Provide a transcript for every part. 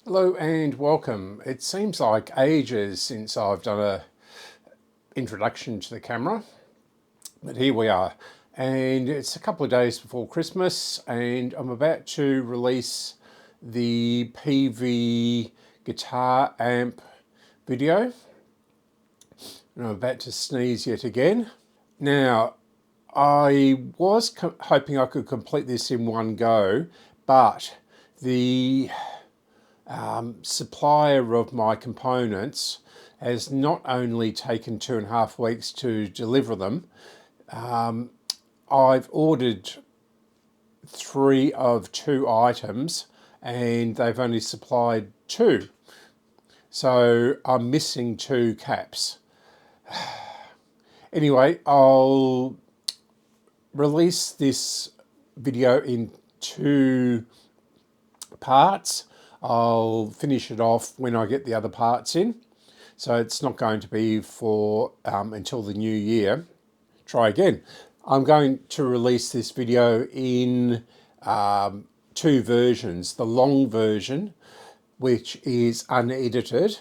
Hello and welcome. It seems like ages since I've done a introduction to the camera, but here we are. And it's a couple of days before Christmas and I'm about to release the Peavey guitar amp video. And I'm about to sneeze yet again. Now, I was hoping I could complete this in one go, but the supplier of my components has not only taken 2.5 weeks to deliver them, I've ordered 3 of 2 items and they've only supplied 2. So I'm missing 2 caps. Anyway, I'll release this video in 2 parts. I'll finish it off when I get the other parts in. So it's not going to be for until the new year. Try again. I'm going to release this video in 2 versions. The long version, which is unedited,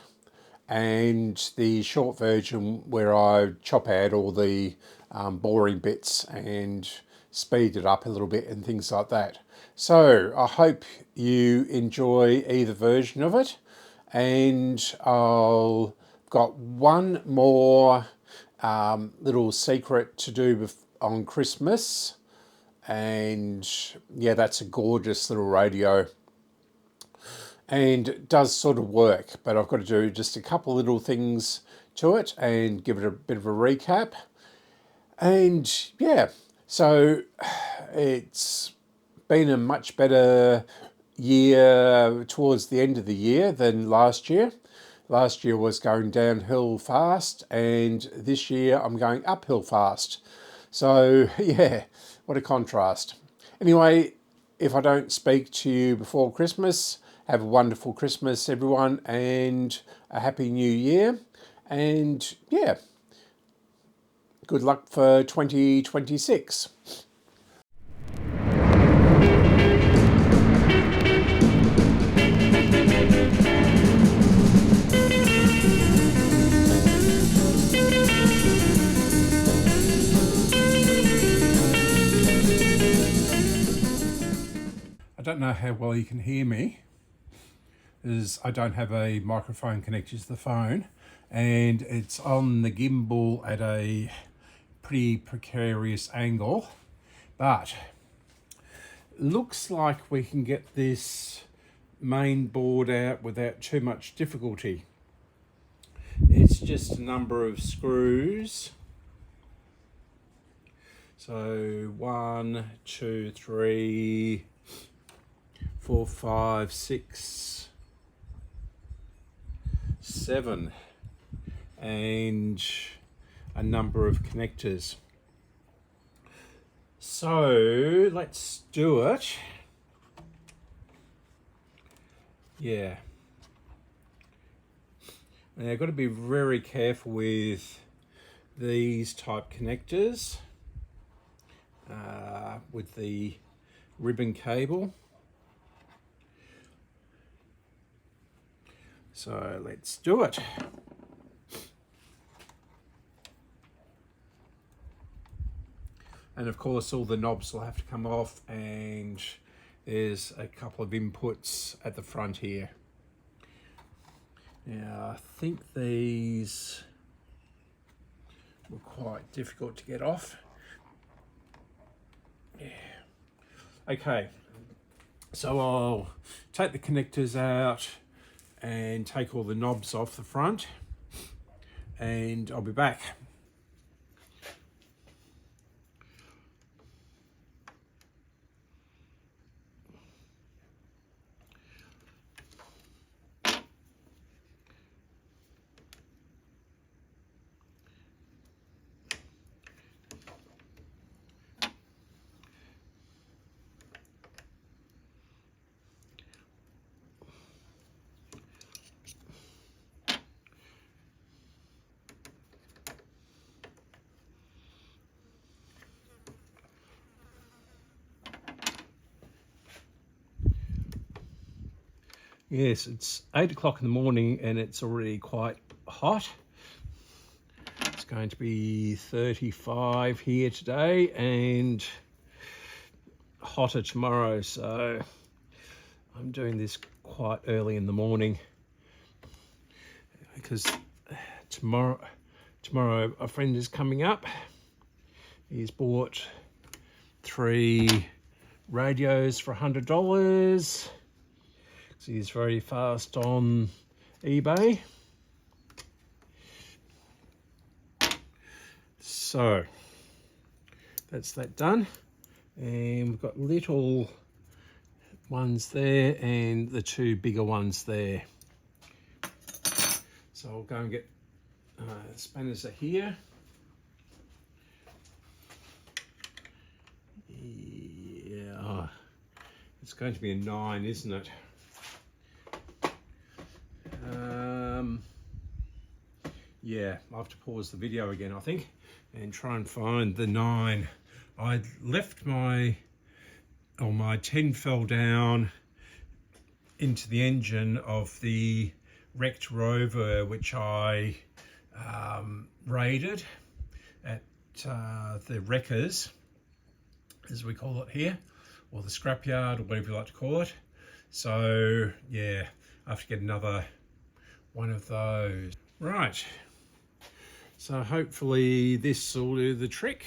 and the short version where I chop out all the boring bits and speed it up a little bit and things like that. So I hope you enjoy either version of it, and I've got one more little secret to do on Christmas, and yeah, that's a gorgeous little radio and it does sort of work, but I've got to do just a couple little things to it and give it a bit of a recap. And yeah, so it's been a much better year towards the end of the year than last year. Last year was going downhill fast, and this year I'm going uphill fast. So yeah, what a contrast. Anyway, if I don't speak to you before Christmas, have a wonderful Christmas, everyone, and a happy new year. And yeah, good luck for 2026. I don't know how well you can hear me, as I don't have a microphone connected to the phone, and it's on the gimbal at a pretty precarious angle, but looks like we can get this main board out without too much difficulty. It's just a number of screws. So 1, 2, 3, 4, 5, 6, 7, and a number of connectors. So let's do it. Yeah. Now I've got to be very careful with these type connectors with the ribbon cable. So let's do it. And of course all the knobs will have to come off, and there's a couple of inputs at the front here. Now I think these were quite difficult to get off. Yeah. Okay, so I'll take the connectors out and take all the knobs off the front, and I'll be back. Yes, it's 8 o'clock in the morning and it's already quite hot. It's going to be 35 here today and hotter tomorrow, so I'm doing this quite early in the morning because tomorrow a friend is coming up. He's bought 3 radios for $100. He's very fast on eBay. So that's that done, and we've got little ones there and the 2 bigger ones there. So I'll go and get spanners are here. Yeah, it's going to be a 9, isn't it? Yeah, I'll have to pause the video again, I think, and try and find the 9. I left my 10 fell down into the engine of the wrecked Rover, which I raided at the wreckers, as we call it here, or the scrapyard, or whatever you like to call it. So yeah, I have to get another one of those. Right, so hopefully this will do the trick.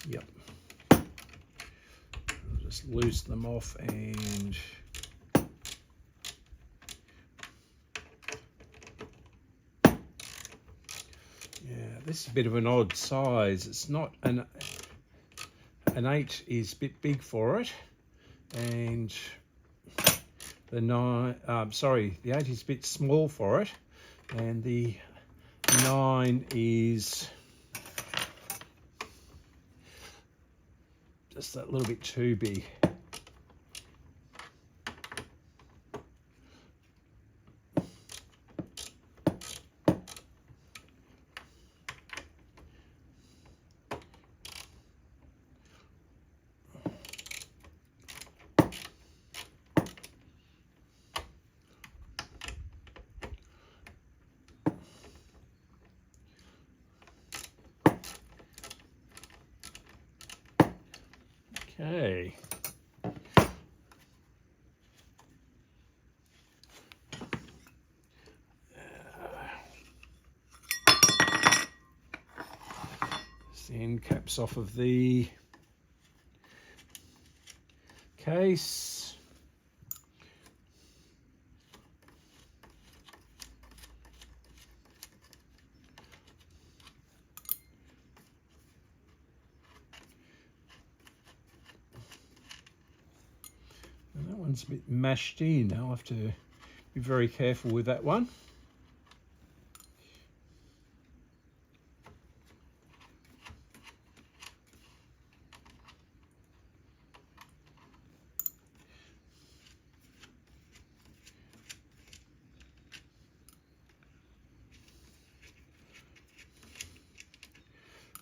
Yep. I'll just loosen them off and this is a bit of an odd size. It's not an 8 is a bit big for it, and the 9, the 8 is a bit small for it, and the 9 is just that little bit too big. Okay. The end caps off of the case. And that one's a bit mashed in. I'll have to be very careful with that one.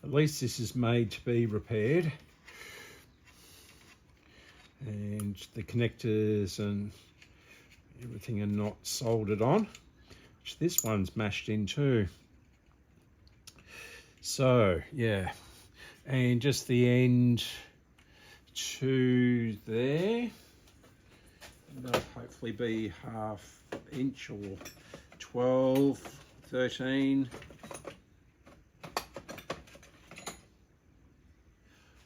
At least this is made to be repaired, and the connectors and everything are not soldered on, which this one's mashed in too. So yeah, and just the end to there, that'll hopefully be 1/2 inch or 12, 13.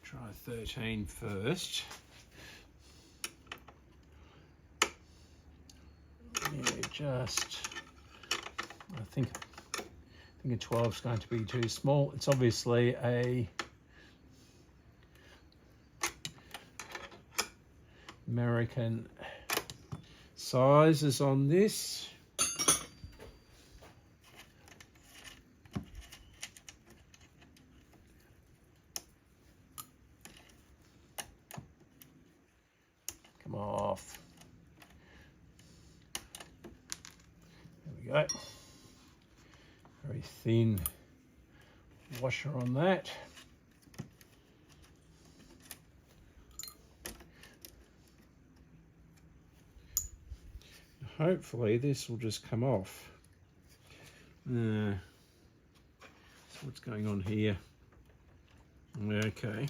Try 13 first. Yeah, just, I think a 12 is going to be too small. It's obviously a American sizes on this. Come off. There we go. Very thin washer on that. hopefully this will just come off. So what's going on here? Okay.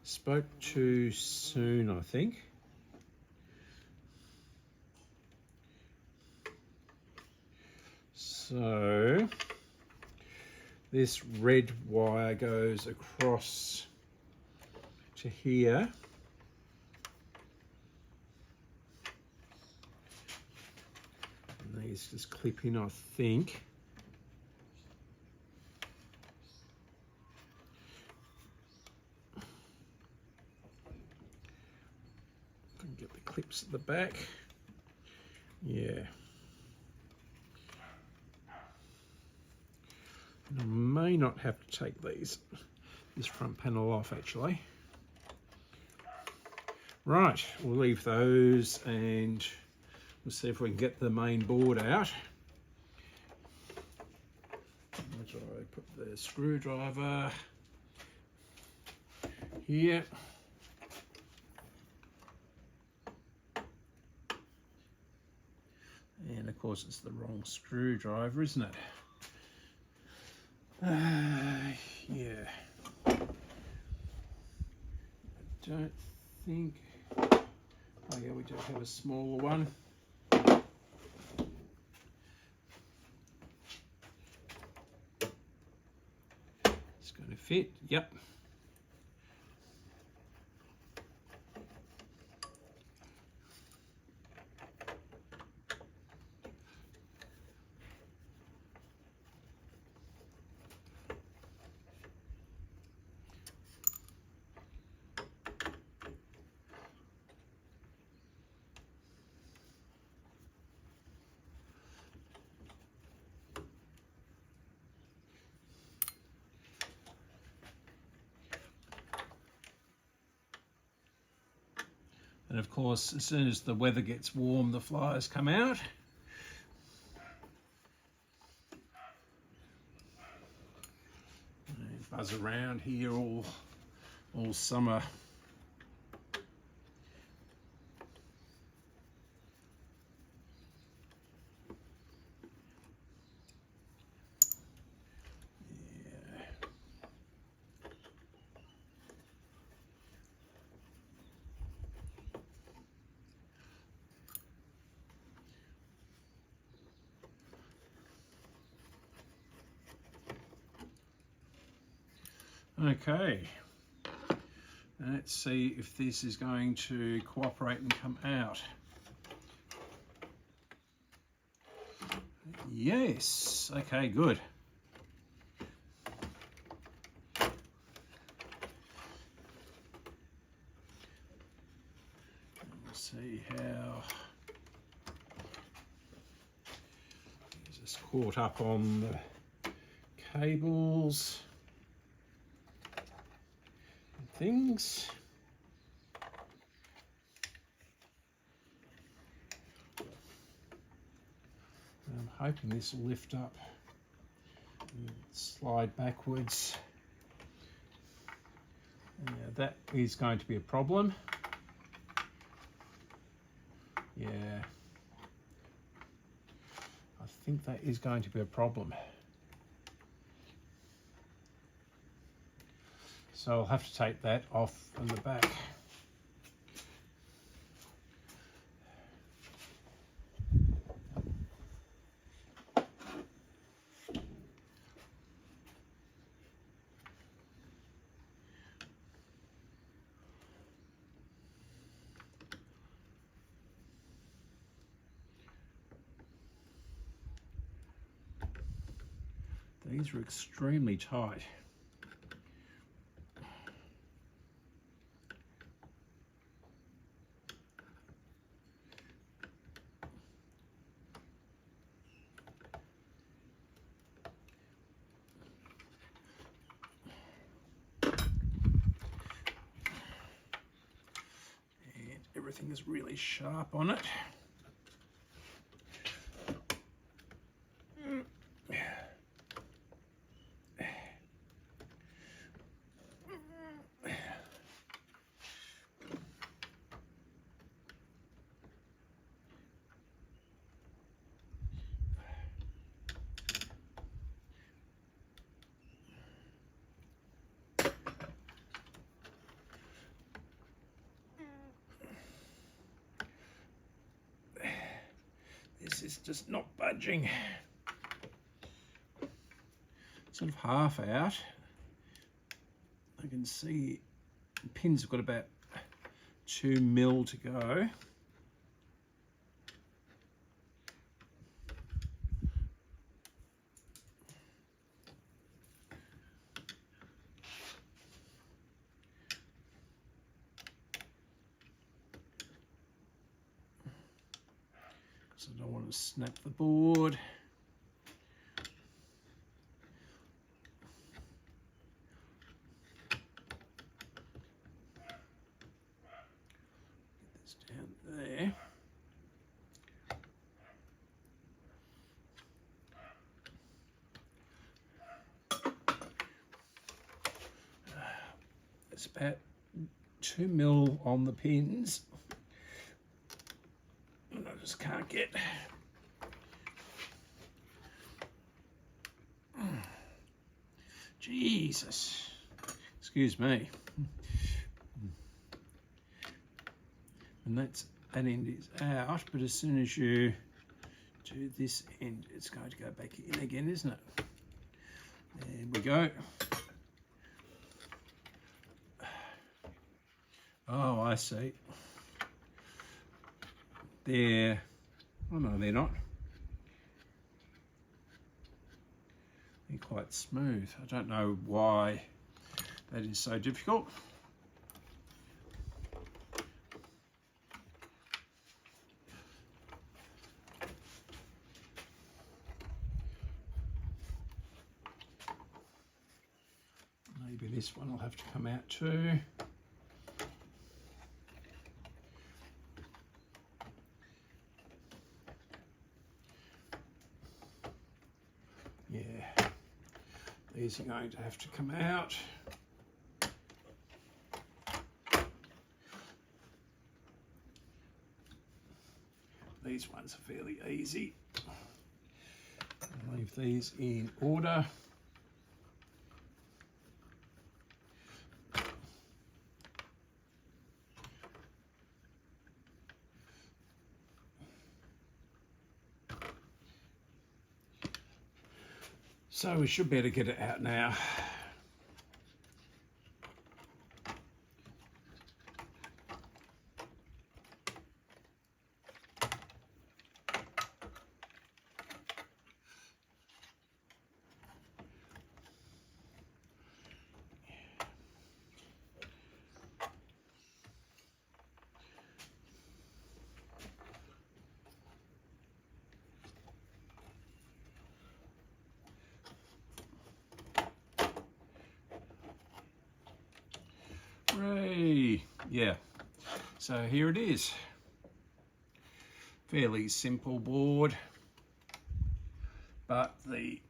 Spoke too soon, I think. So this red wire goes across to here. And these just clip in, I think. Can get the clips at the back. Yeah. And I may not have to take this front panel off actually. Right, we'll leave those and we'll see if we can get the main board out. Which I put the screwdriver here. And of course it's the wrong screwdriver, isn't it? Yeah. I don't think... Oh yeah, we do have a smaller one. It's going to fit, yep. And of course, as soon as the weather gets warm, the flies come out. They buzz around here all summer. Okay, let's see if this is going to cooperate and come out. Yes, okay, good. Let's see how it's just caught up on the cables. Things. I'm hoping this will lift up and slide backwards. Yeah, that is going to be a problem. Yeah, I think that is going to be a problem. So I'll have to take that off from the back. These are extremely tight. Everything is really sharp on it. is just not budging. Sort of half out. I can see the pins have got about 2 mil to go. So I don't want to snap the board. Get this down there. It's about 2 mil on the pins. And I just can't get. Jesus. Excuse me. And that end is out, but as soon as you do this end, it's going to go back in again, isn't it? There we go. Oh, I see. They're, oh no, they're not. They're quite smooth. I don't know why that is so difficult. Maybe this one will have to come out too. Yeah, these are going to have to come out. These ones are fairly easy. I'll leave these in order. So we should be able to get it out now. Hooray! Yeah, so here it is. Fairly simple board, but the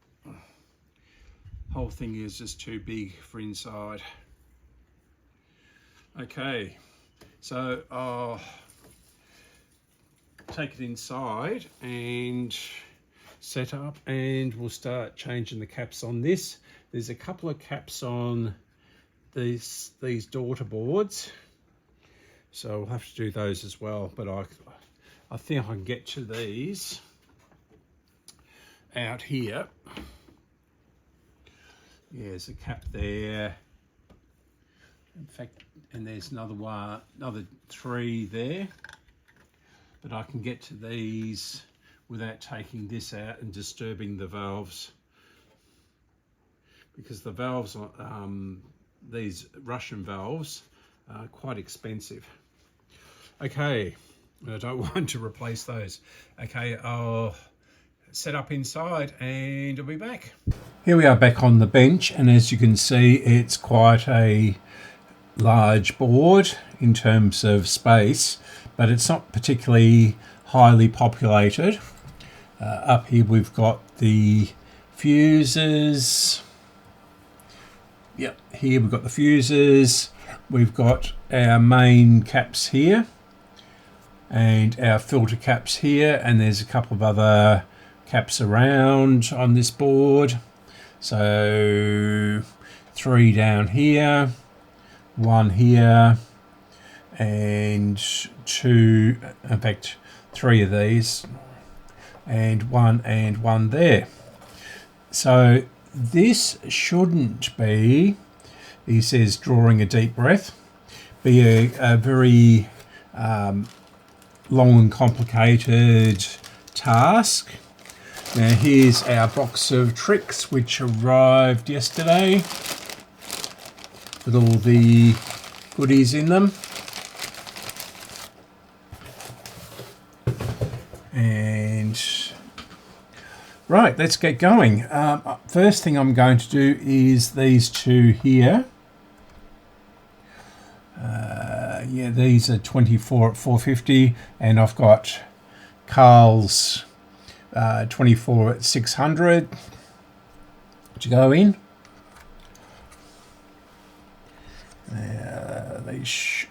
whole thing is just too big for inside. Okay, so I'll take it inside and set up, and we'll start changing the caps on this. There's a couple of caps on these daughter boards, so we'll have to do those as well, but I think I can get to these out here. Yeah, there's a cap there, in fact, and there's another one, another 3 there, but I can get to these without taking this out and disturbing the valves, because the valves are these Russian valves are quite expensive. Okay, I don't want to replace those. Okay, I'll set up inside and I'll be back. Here we are back on the bench, and as you can see, it's quite a large board in terms of space, but it's not particularly highly populated. Up here we've got the fuses. Yep, here we've got the fuses, we've got our main caps here, and our filter caps here, and there's a couple of other caps around on this board. So 3 down here, 1 here, and 2, in fact 3 of these. and one there. So this shouldn't be, he says, drawing a deep breath, be a very long and complicated task. Now here's our box of tricks which arrived yesterday with all the goodies in them. And right, let's get going. First thing I'm going to do is these two here. Yeah, these are 24 at 450, and I've got Carl's 24 at 600 to go in.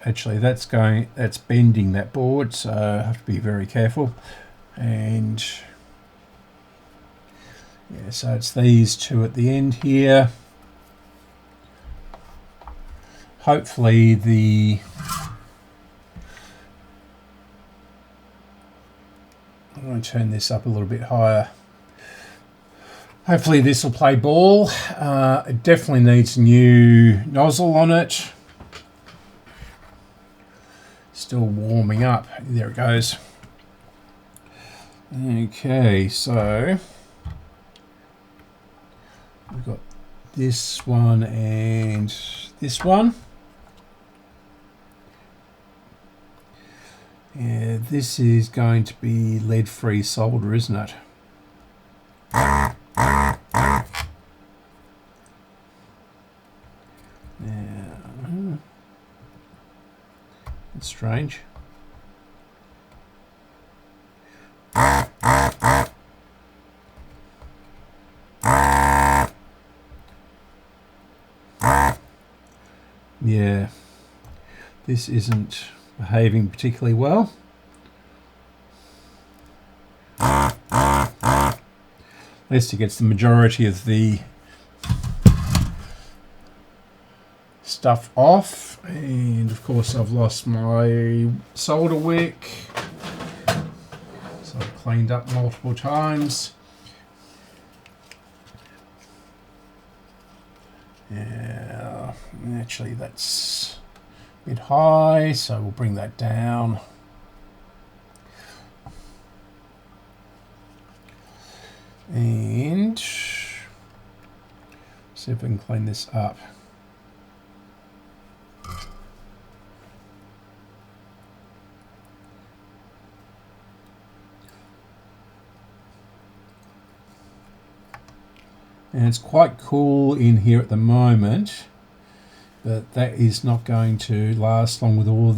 Actually, that's bending that board, so I have to be very careful. And yeah, so it's these two at the end here. Hopefully I'm going to turn this up a little bit higher. Hopefully this will play ball. It definitely needs a new nozzle on it. Still warming up. There it goes. Okay, so we've got this one and this one. Yeah, this is going to be lead-free solder, isn't it? Yeah, that's strange. Yeah, this isn't behaving particularly well. At least it gets the majority of the stuff off, and of course I've lost my solder wick, so I've cleaned up multiple times. Yeah, actually that's a bit high, so we'll bring that down. And see if we can clean this up. And it's quite cool in here at the moment, but that is not going to last long with all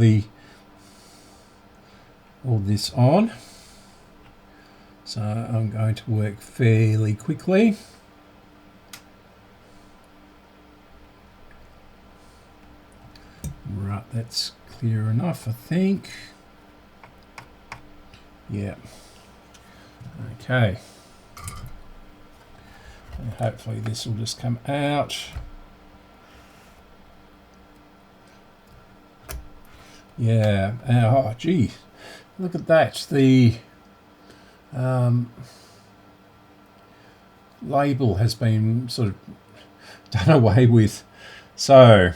this on. So I'm going to work fairly quickly. Right, that's clear enough, I think. Yeah. Okay. And hopefully this will just come out. Yeah. Oh, gee. Look at that. The label has been sort of done away with. So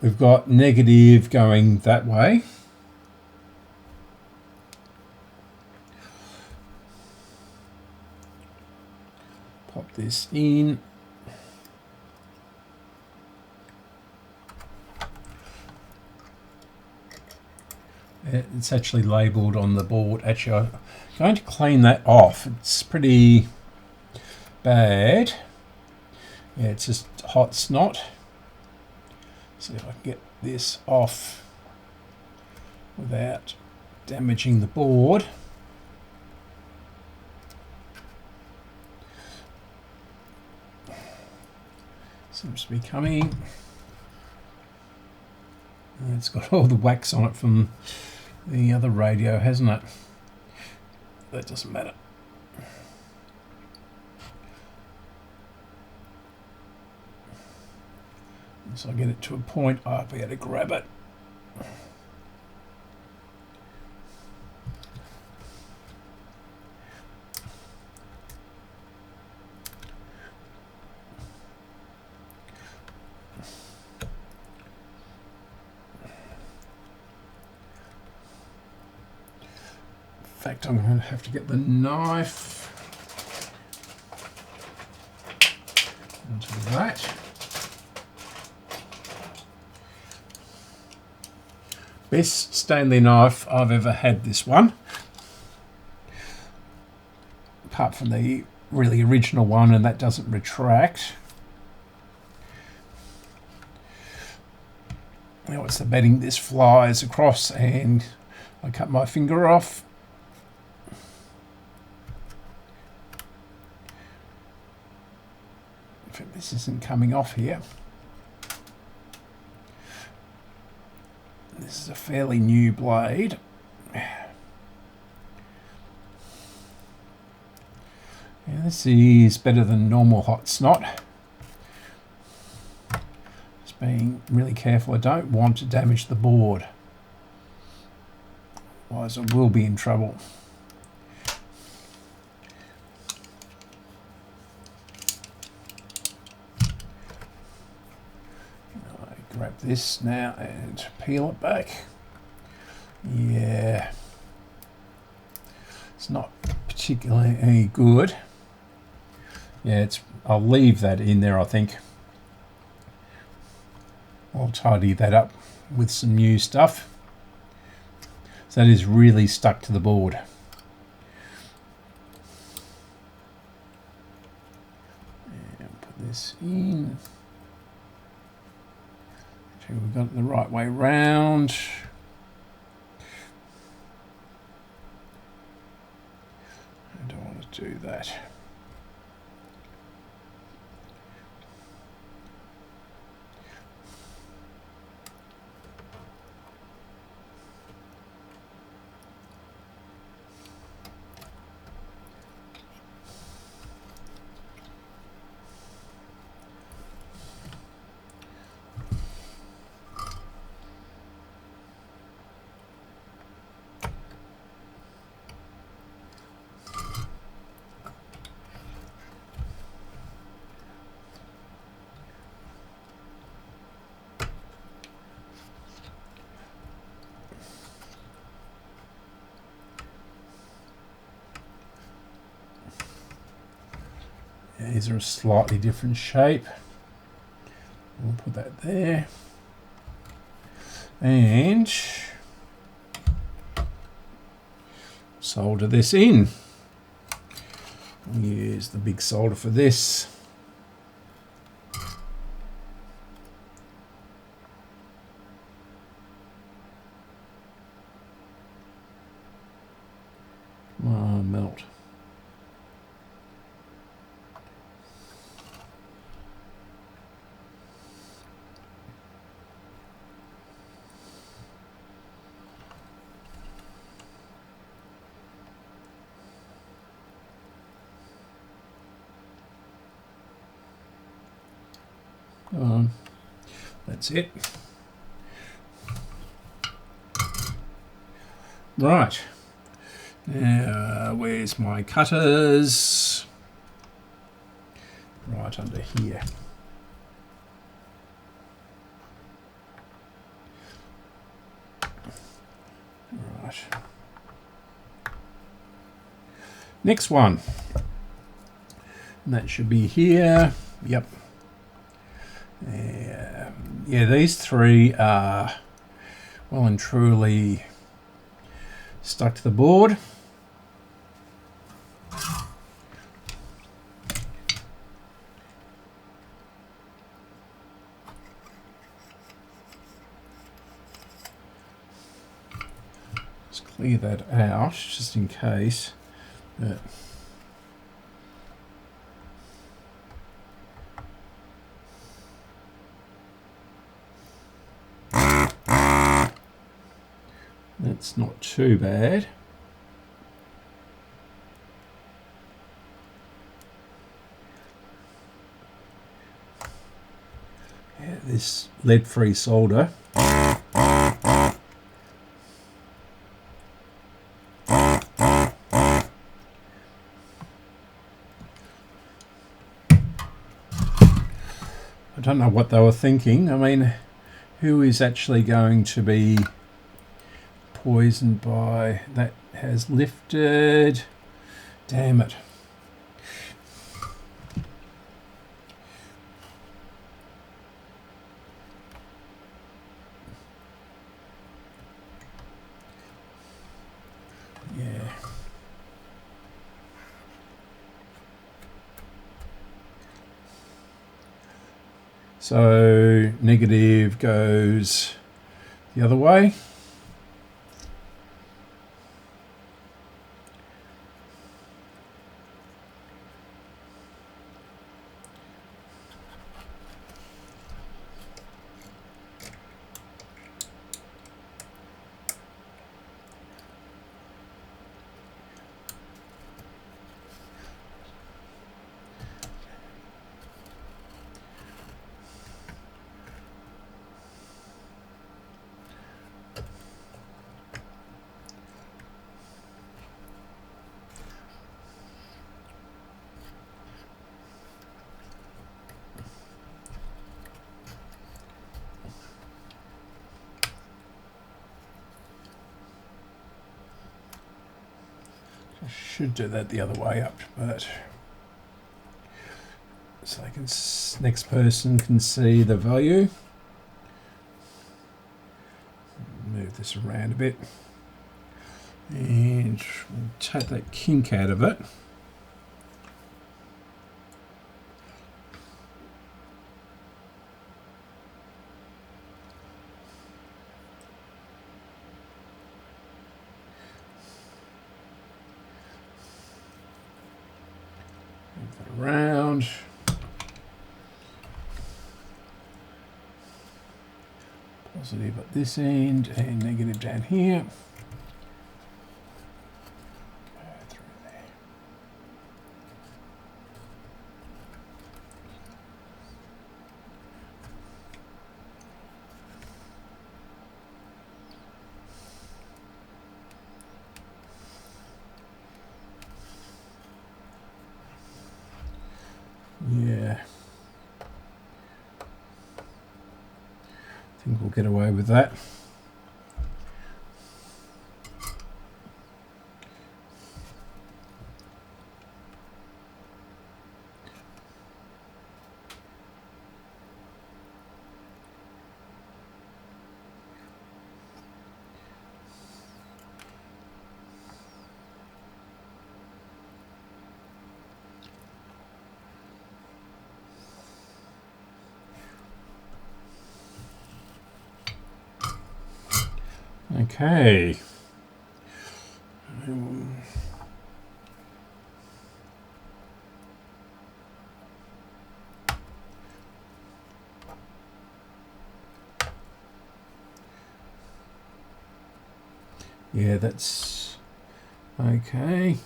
we've got negative going that way. Pop this in. It's actually labelled on the board. Actually, I'm going to clean that off. It's pretty bad. Yeah, it's just hot snot. See if I can get this off without damaging the board. Seems to be coming. And it's got all the wax on it from the other radio, hasn't it? That doesn't matter. So I get it to a point, I'll be able to grab it. fact, I'm going to have to get the knife into that. Best Stanley knife I've ever had, this one. Apart from the really original one, and that doesn't retract. Now it's the bedding, this flies across and I cut my finger off. In fact, this isn't coming off here. This is a fairly new blade. Yeah, this is better than normal hot snot. Just being really careful. I don't want to damage the board, otherwise I will be in trouble. Grab this now and peel it back. Yeah, it's not particularly good. Yeah, I'll leave that in there, I think. I'll tidy that up with some new stuff. So that is really stuck to the board. And put this in. We've got it the right way round. I don't want to do that. These are a slightly different shape. We'll put that there. And solder this in. We'll use the big solder for this. Come on, melt. That's it. Right. Now, where's my cutters? Right under here. Right. Next one. And that should be here. Yep. Yeah, these three are well and truly stuck to the board. Let's clear that out just in case. That's not too bad. Yeah, this lead-free solder. I don't know what they were thinking. I mean, who is actually going to be poisoned by that has lifted. Damn it. Yeah. So negative goes the other way. I should do that the other way up, but so I can, next person can see the value. Move this around a bit and we'll take that kink out of it. Move that around. Positive at this end and negative down here. Go through there. Yeah. I think we'll get away with that. Okay. Yeah, that's okay.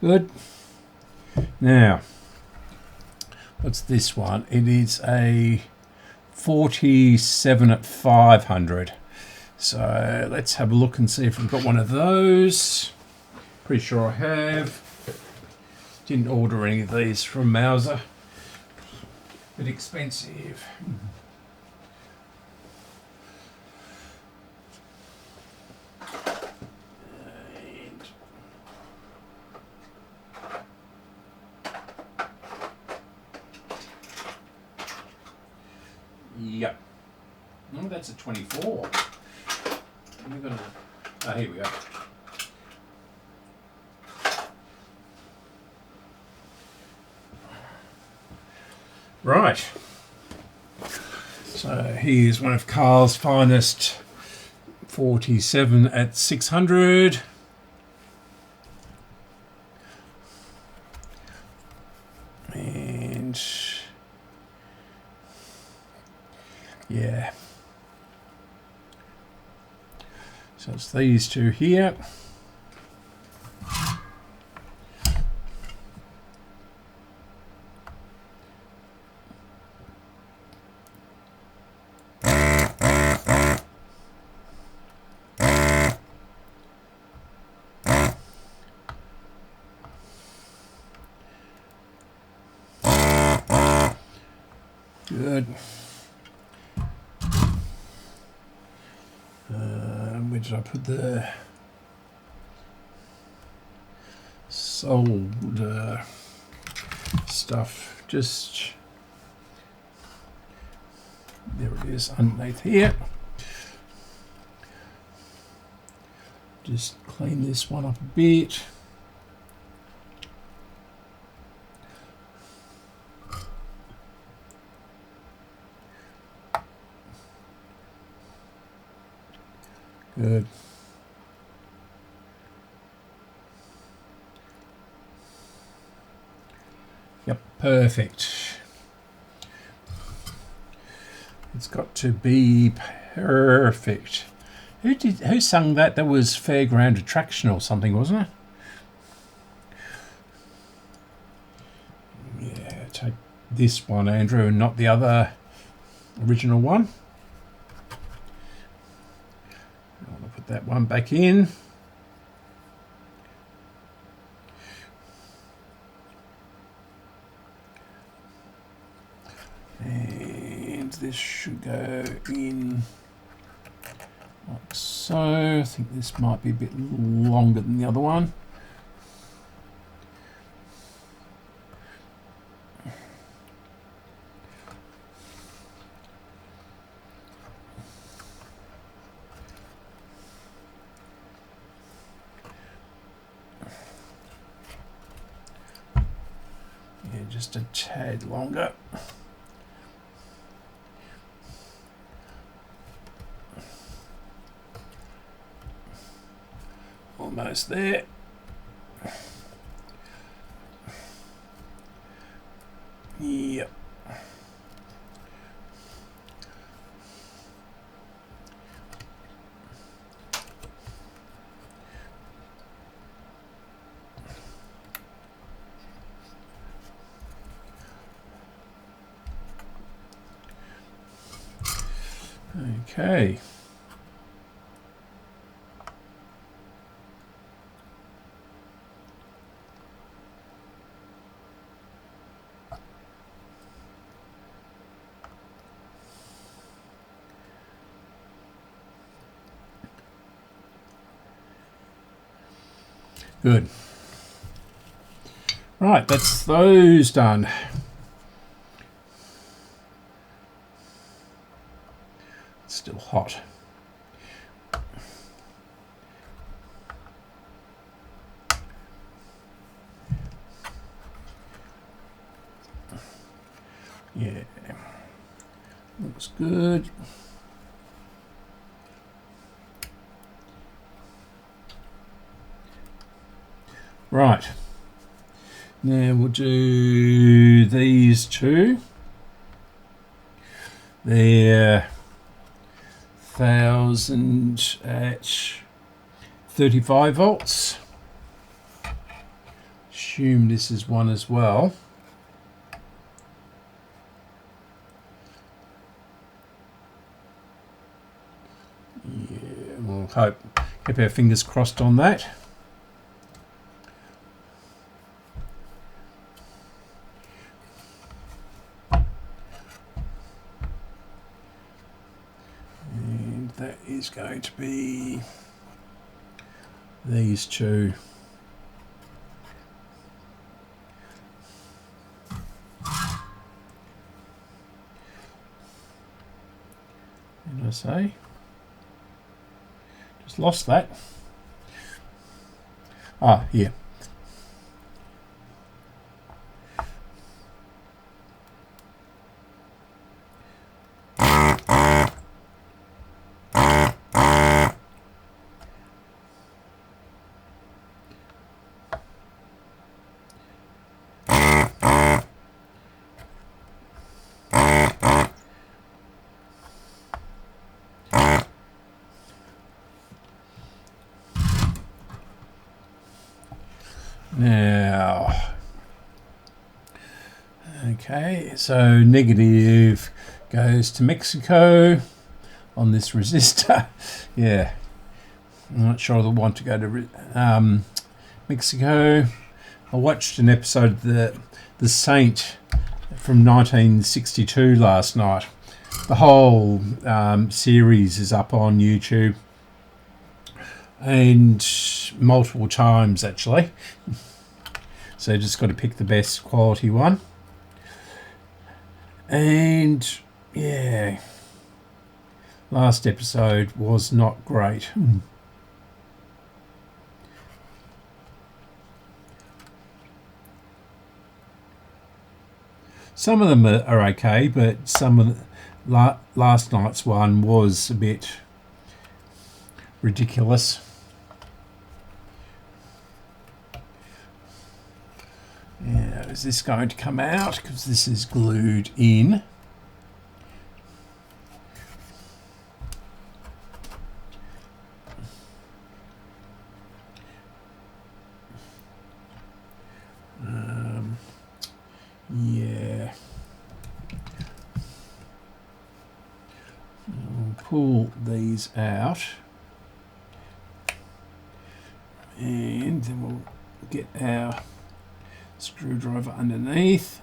Good. Now, what's this one? It is a 47 at 500. So let's have a look and see if we've got one of those. Pretty sure I have. Didn't order any of these from Mauser. Bit expensive. Yep. No, that's a 24. We're gonna. Oh, here we go. Right. So here's one of Carl's finest 47 at 600. And yeah. So it's these two here. Good. where did I put the solder stuff? Just there it is underneath here. Just clean this one up a bit. Good. Yep, perfect. It's got to be perfect. Who sung that? That was Fairground Attraction or something, wasn't it? Yeah, take this one, Andrew, and not the other original one. I want to put that one back in. And this should go in like so. I think this might be a bit longer than the other one. Yeah, just a tad longer. Almost there. Yep. Okay. Good. Right, that's those done. It's still hot. Yeah, looks good. Right, now we'll do these two. They're 1000 at 35 volts. Assume this is one as well. Yeah, we'll keep our fingers crossed on that. That is going to be these two. What did I say? Just lost that. Ah, here. Now, okay, so negative goes to Mexico on this resistor. Yeah, I'm not sure I want to go to Mexico. I watched an episode of the Saint from 1962 last night. The whole series is up on YouTube. and multiple times actually. So just got to pick the best quality one. And yeah, last episode was not great. Some of them are okay, but some of last night's one was a bit ridiculous. Yeah, is this going to come out? Because this is glued in. Yeah. We'll pull these out. And then we'll get our screwdriver underneath.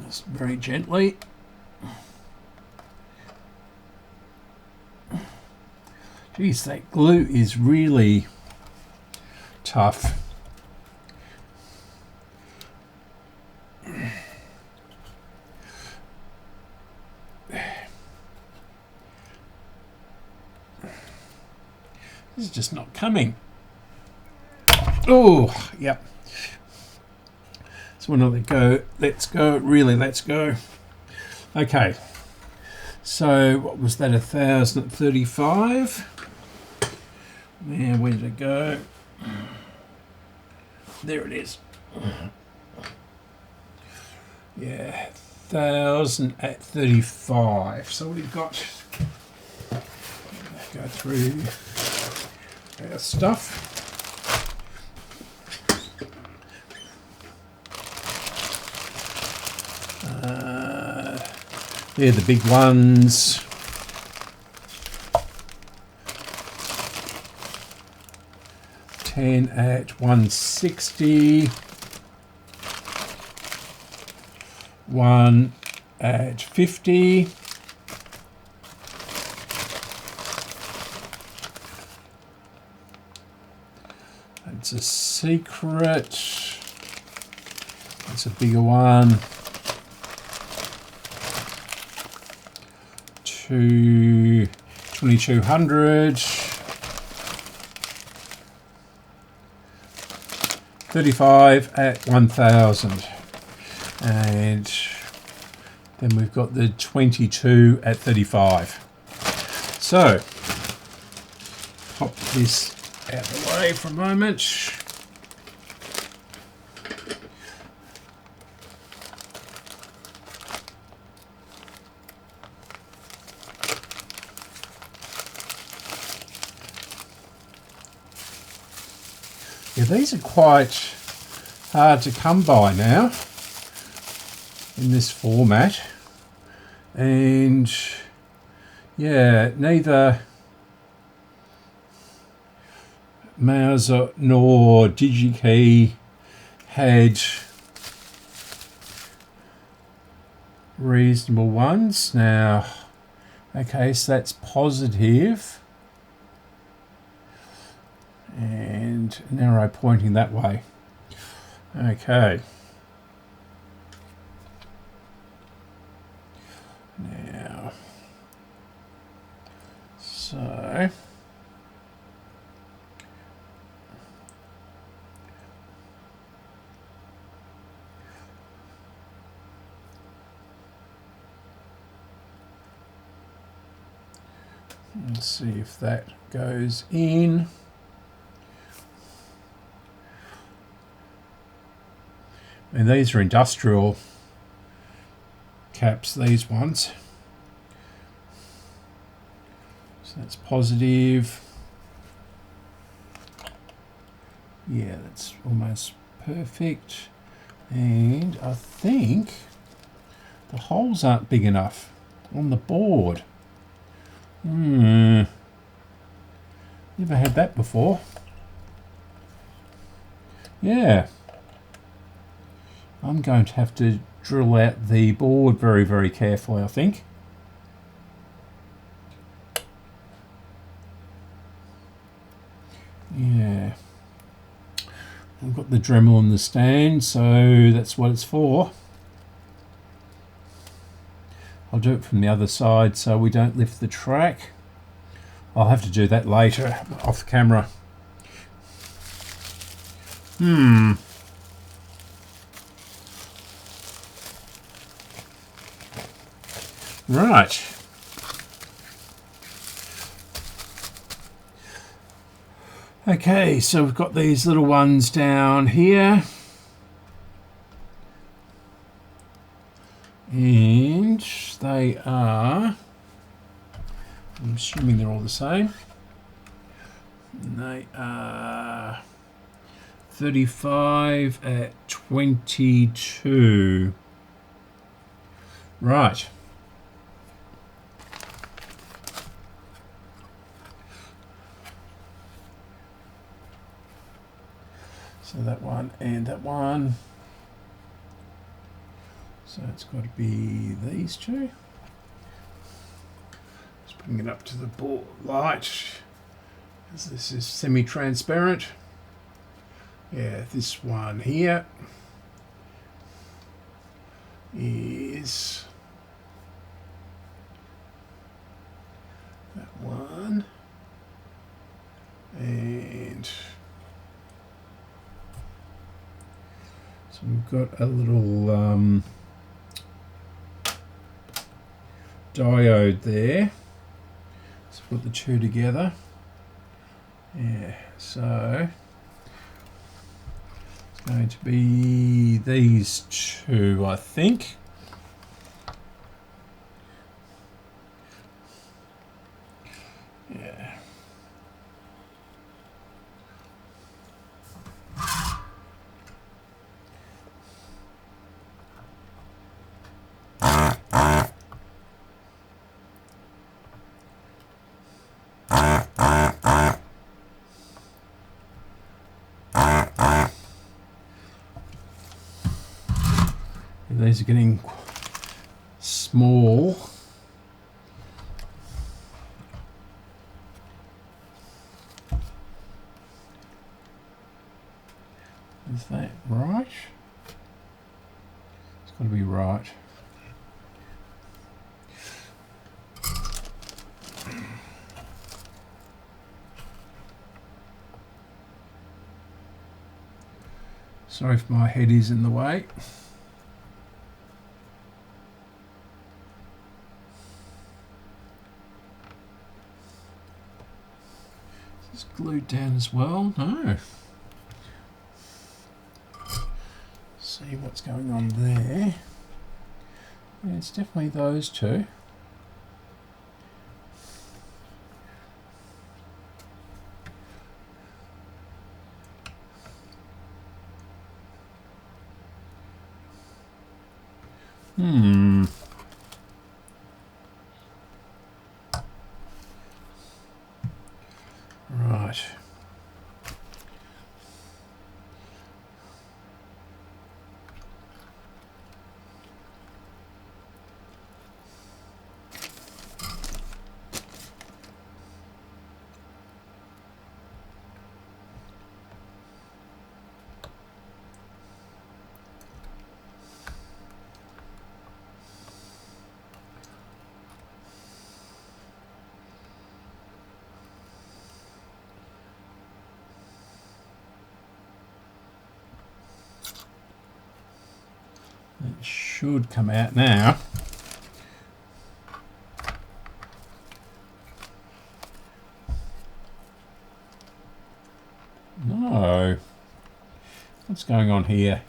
Just very gently. Geez, that glue is really tough. This is just not coming. Oh, yep. So we're not let go. Let's go. Really, let's go. Okay. So what was that? 1,035. Now where did it go? There it is. Yeah, 1,000 at 35. So we've got go through our stuff. They're the big ones. $10 at 160. 1 at 50. It's a secret. It's a bigger one. 2,200. 35 at 1,000. And then we've got the 22 at 35. So, pop this out of the way for a moment. Yeah, these are quite hard to come by now in this format, and yeah, neither Moire nor DigiKey had reasonable ones. Now, okay, so that's positive and an arrow pointing that way. Okay. Now, so let's see if that goes in. And these are industrial caps, these ones. So that's positive. Yeah, that's almost perfect. And I think the holes aren't big enough on the board. Never had that before. Yeah. I'm going to have to drill out the board very, very carefully, I think. got the Dremel on the stand, so that's what it's for. I'll do it from the other side so we don't lift the track. I'll have to do that later off camera. Right. Okay, so we've got these little ones down here. And they are, I'm assuming they're all the same. And they are 35 at 22. Right. So that one and that one. So it's got to be these two. Just bring it up to the board light, as this is semi-transparent. Yeah, this one here is that one, and so we've got a little diode there. Let's put the two together. Yeah, so it's going to be these two, I think. Yeah. These are getting small. Is that right? It's got to be right. Sorry if my head is in the way. Is this glued down as well? No. See what's going on there. Yeah, it's definitely those two. Right. It should come out now. No. What's going on here?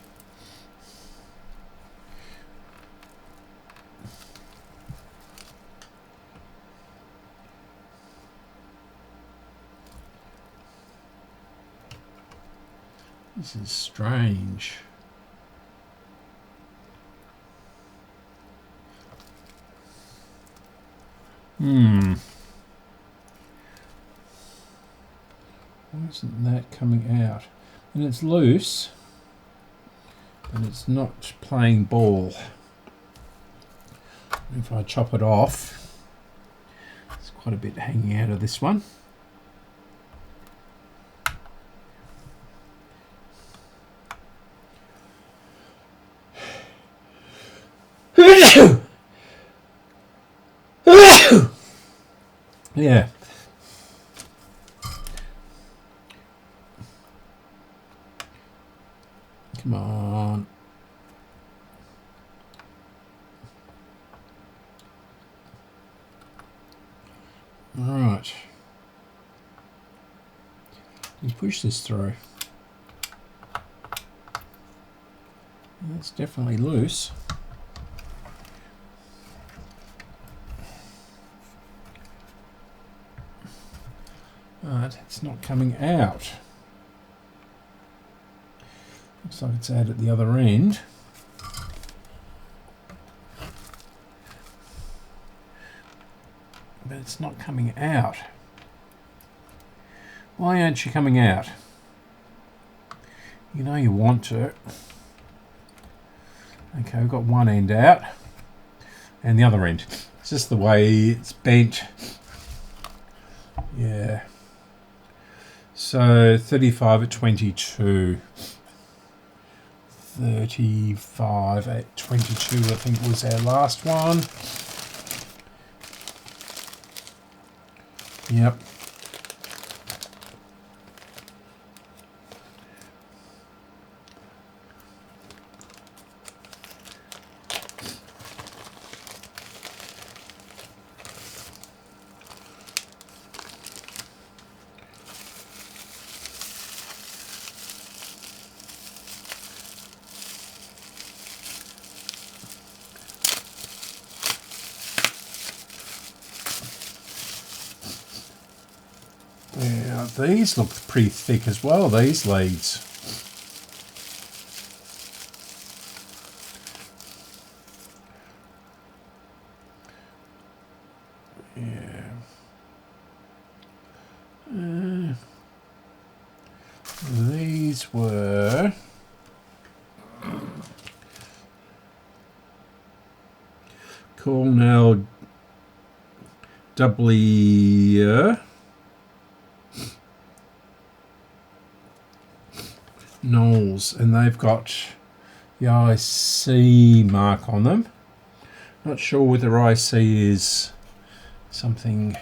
This is strange. Why isn't that coming out? And it's loose, but it's not playing ball. If I chop it off, there's quite a bit hanging out of this one. Yeah. Come on. Right. Let's push this through. It's definitely loose. But it's not coming out. Looks like it's out at the other end. But it's not coming out. Why aren't you coming out? You know you want to. Okay, we've got one end out. And the other end. It's just the way it's bent. Yeah. So 35 at 22. 35 at 22, I think was our last one. Yep. Yeah, these look pretty thick as well, these leads. Yeah. These were Cornell W Knowles, and they've got the IC mark on them. Not sure whether IC is something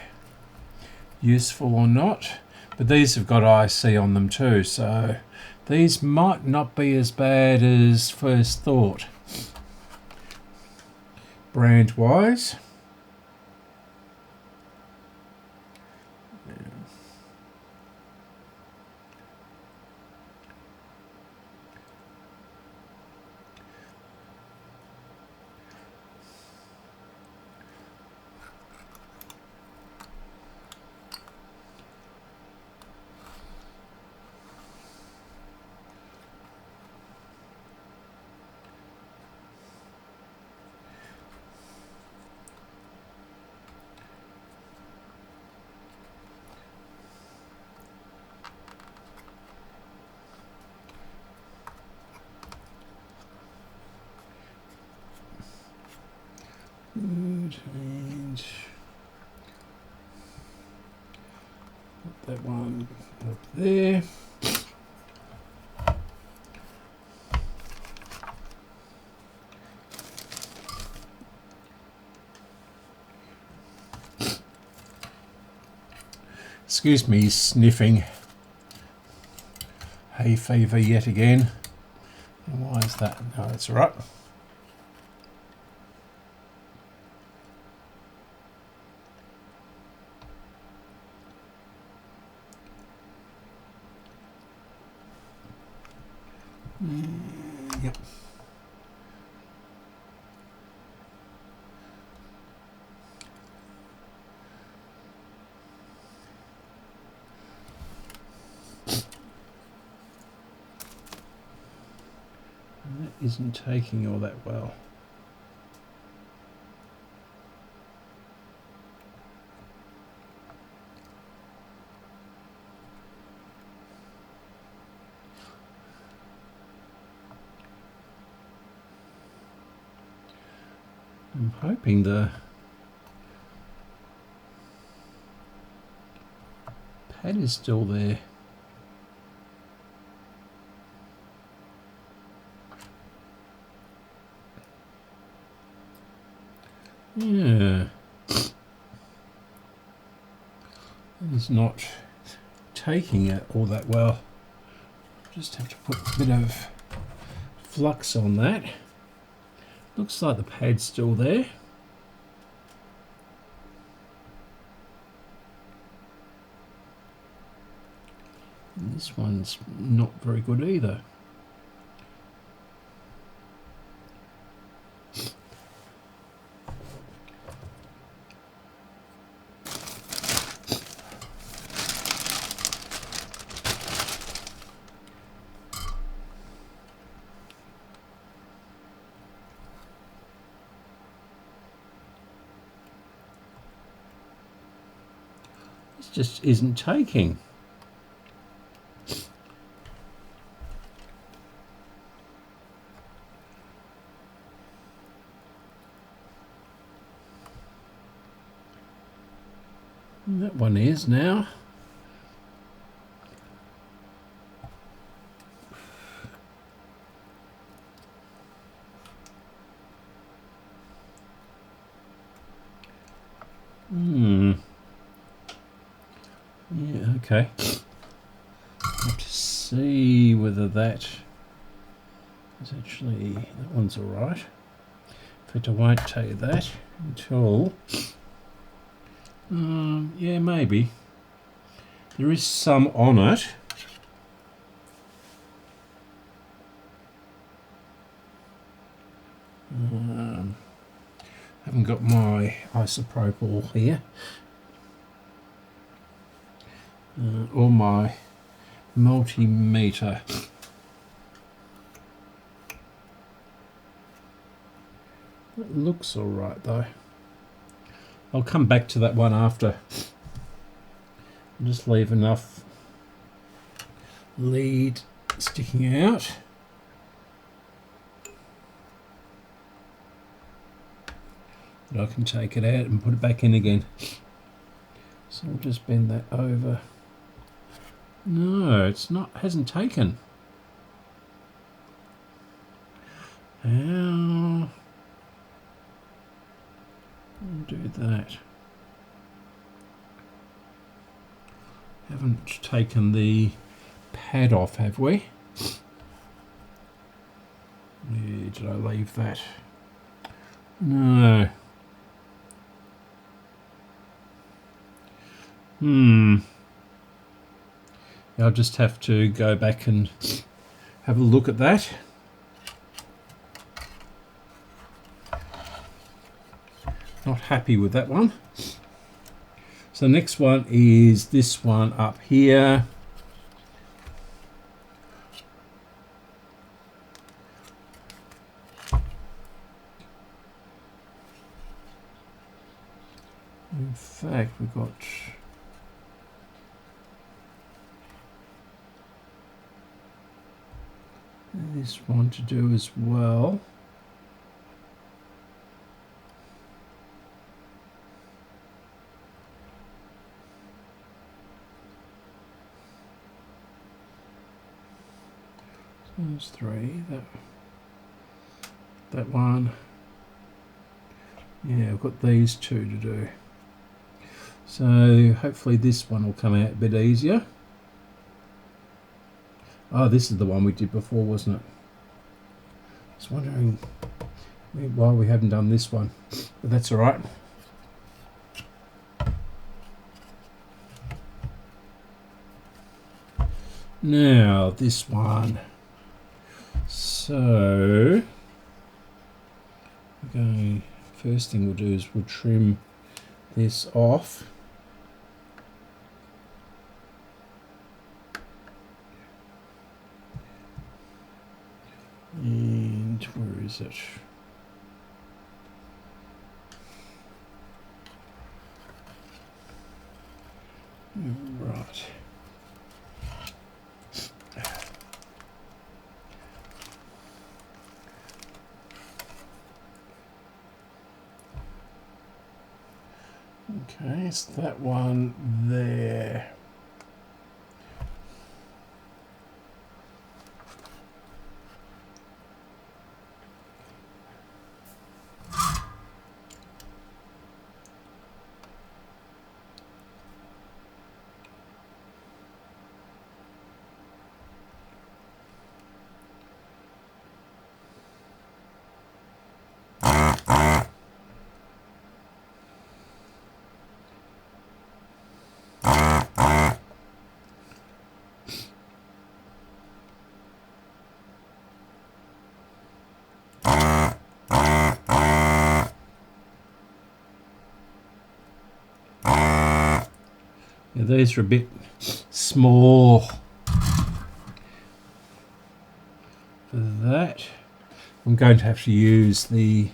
useful or not, but these have got IC on them too, so these might not be as bad as first thought, brand wise. And put that one up there. Excuse me, sniffing. Hay fever yet again. And why is that? No, that's all right. Yep. And that isn't taking all that well. I'm hoping the pad is still there. Yeah. is not taking it all that well. Just have to put a bit of flux on that. Looks like the pad's still there. And this one's not very good either. This just isn't taking. That one is now. Yeah, okay. Have to see whether that is actually, that one's alright. In fact, I won't tell you that until, yeah, maybe. There is some on it. Haven't got my isopropyl here. Or my multimeter. It looks alright though. I'll come back to that one after. I'll just leave enough lead sticking out. That I can take it out and put it back in again. So I'll just bend that over. No, it's not, hasn't taken. How? I'll do that. Haven't taken the pad off, have we? Yeah, did I leave that? No. I'll just have to go back and have a look at that. Not happy with that one. So the next one is this one up here. In fact, we've got this one to do as well. So there's three. That one. Yeah, I've got these two to do. So hopefully this one will come out a bit easier. Oh, this is the one we did before, wasn't it? I was wondering why we haven't done this one, but that's all right. Now this one. So, okay, first thing we'll do is we'll trim this off. And where is it? Right. Okay, it's that one there. Yeah, these are a bit small for that. I'm going to have to use the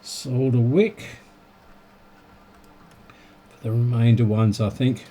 solder wick for the remainder ones, I think.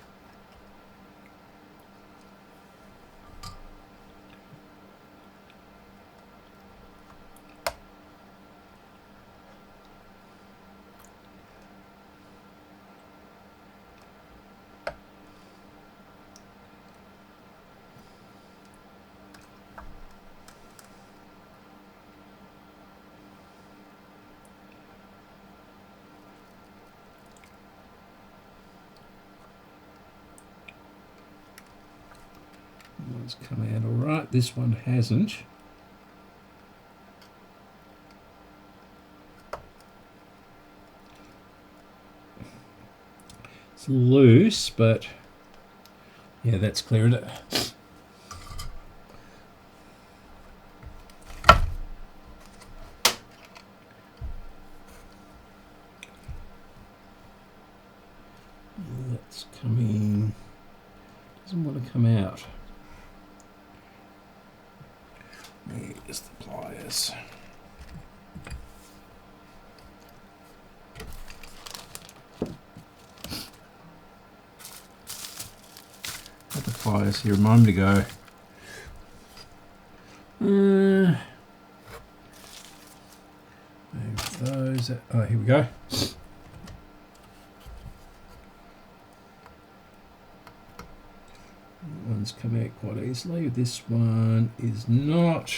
One's come out all right, this one hasn't. It's loose, but yeah, that's cleared it. That's coming, doesn't want to come out. There's the pliers. Had the pliers here a moment ago. Move those. Oh, here we go. One's come out quite easily. This one is not.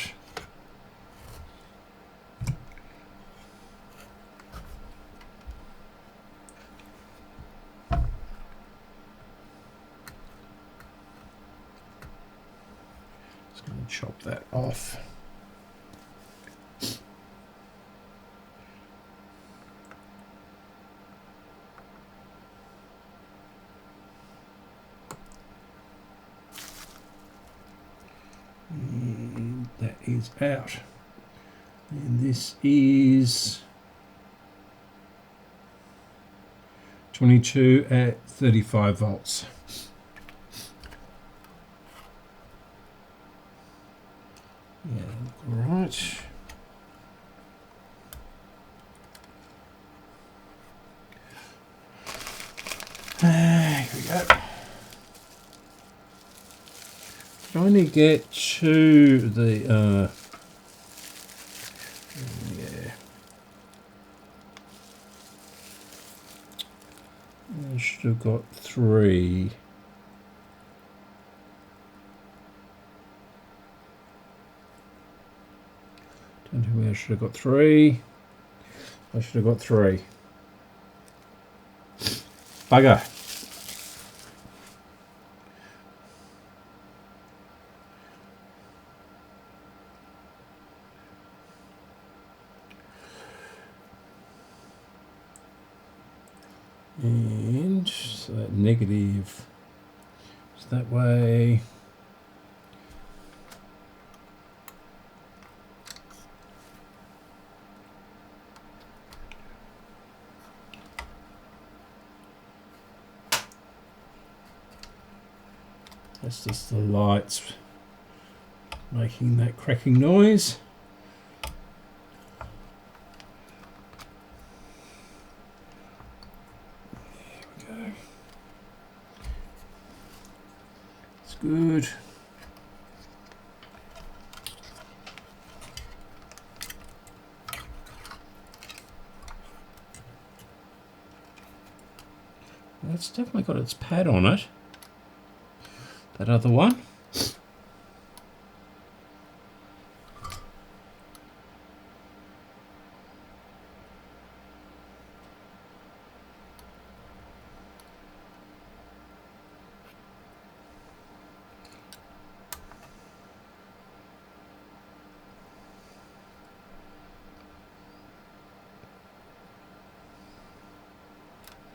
Just going to chop that off. And that is out. And this is 22 at 35 volts. Yeah, look all right. Here we go. Trying to get to the yeah. I should have got 3. Don't tell me I should have got 3. I should have got 3. Bugger. And so that negative is that way. That's just the lights making that cracking noise. Good. That's definitely got its pad on it. That other one.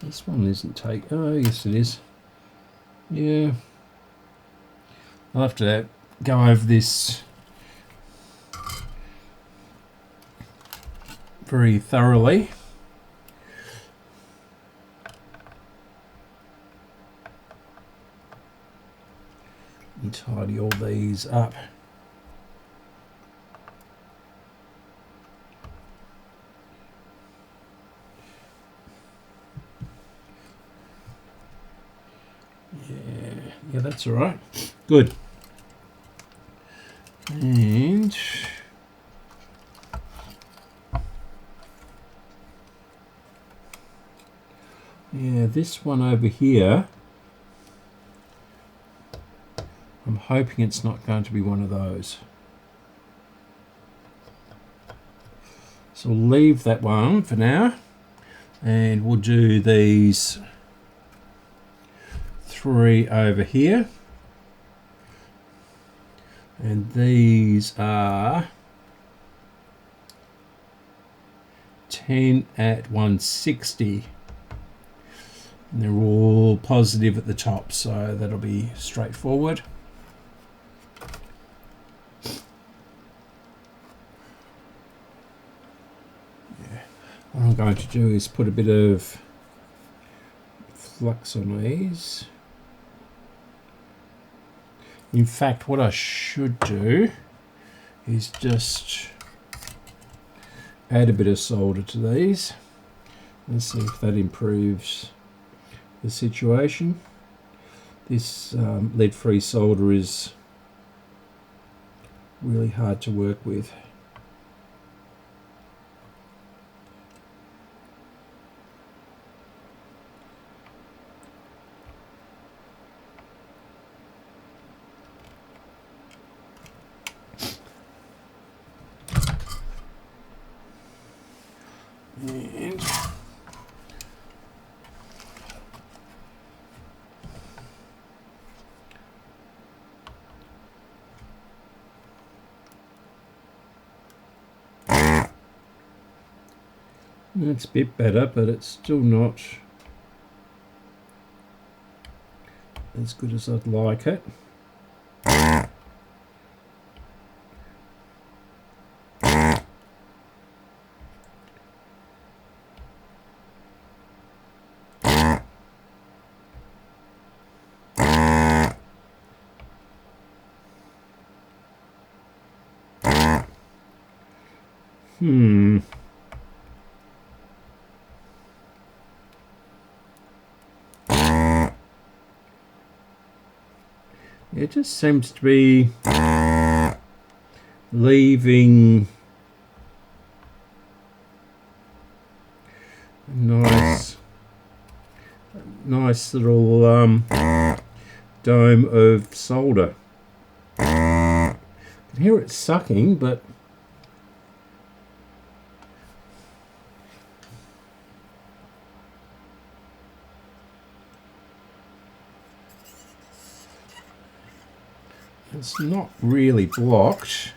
This one isn't take. Oh, yes, it is. Yeah. I'll have to go over this very thoroughly. And tidy all these up. Yeah, that's all right. Good. And yeah, this one over here, I'm hoping it's not going to be one of those. So we'll leave that one for now, and we'll do these 3 over here. And these are 10 at 160. And they're all positive at the top, so that'll be straightforward. Yeah. What I'm going to do is put a bit of flux on these. In fact, what I should do is just add a bit of solder to these. Let's see if that improves the situation. This lead-free solder is really hard to work with. And it's a bit better, but it's still not as good as I'd like it. It just seems to be leaving a nice little dome of solder. I can hear it sucking, but it's not really blocked.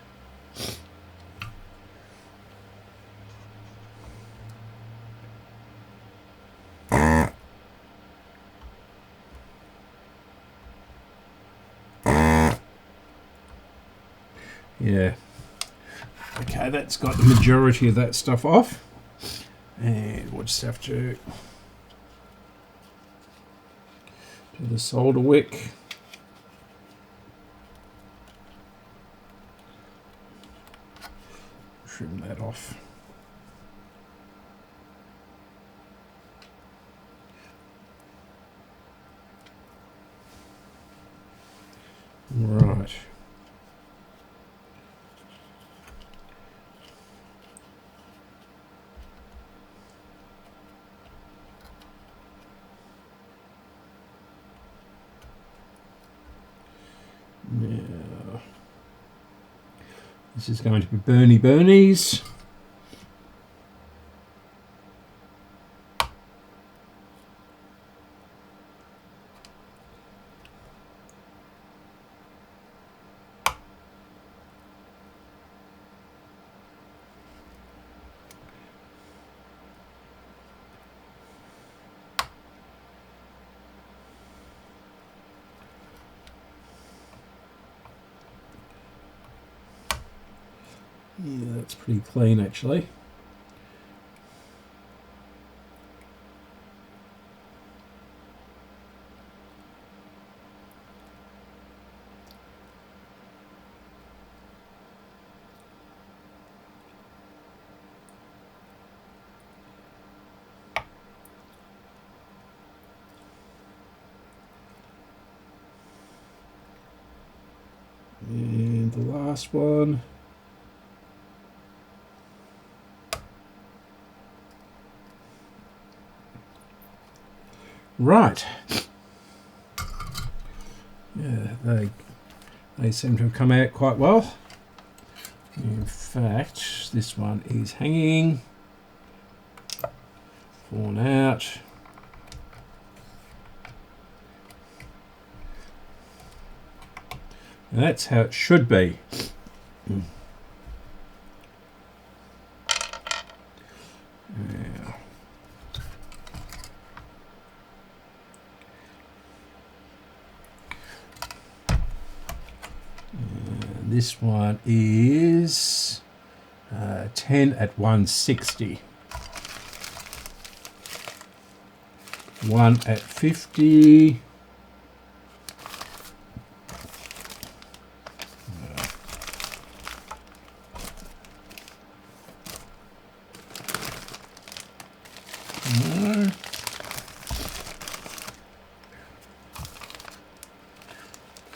Yeah. Okay, that's got the majority of that stuff off. And we'll just have to do the solder wick. Trim that off. Right. Now, this is going to be Bernies. Yeah, that's pretty clean actually. And the last one. Right. Yeah, they seem to have come out quite well. In fact, this one is hanging, fallen out. And that's how it should be. Now, this one is 10 at 160. 1 at 50.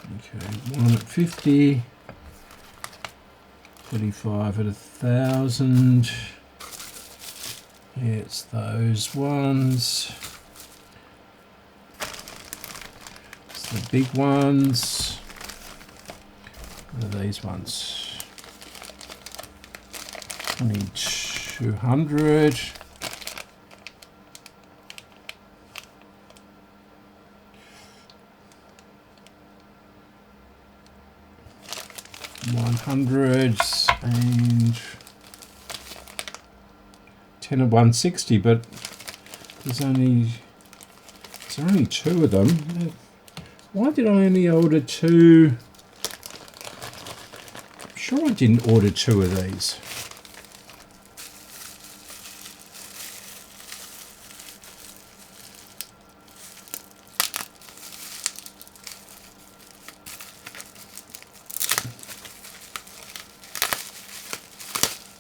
Okay, 1 at 50. 35 at 1,000. It's those ones. It's the big ones. What are these ones? 2,200. $100s and 10 at 160, but there's only two of them. Why did I only order two? I'm sure I didn't order two of these.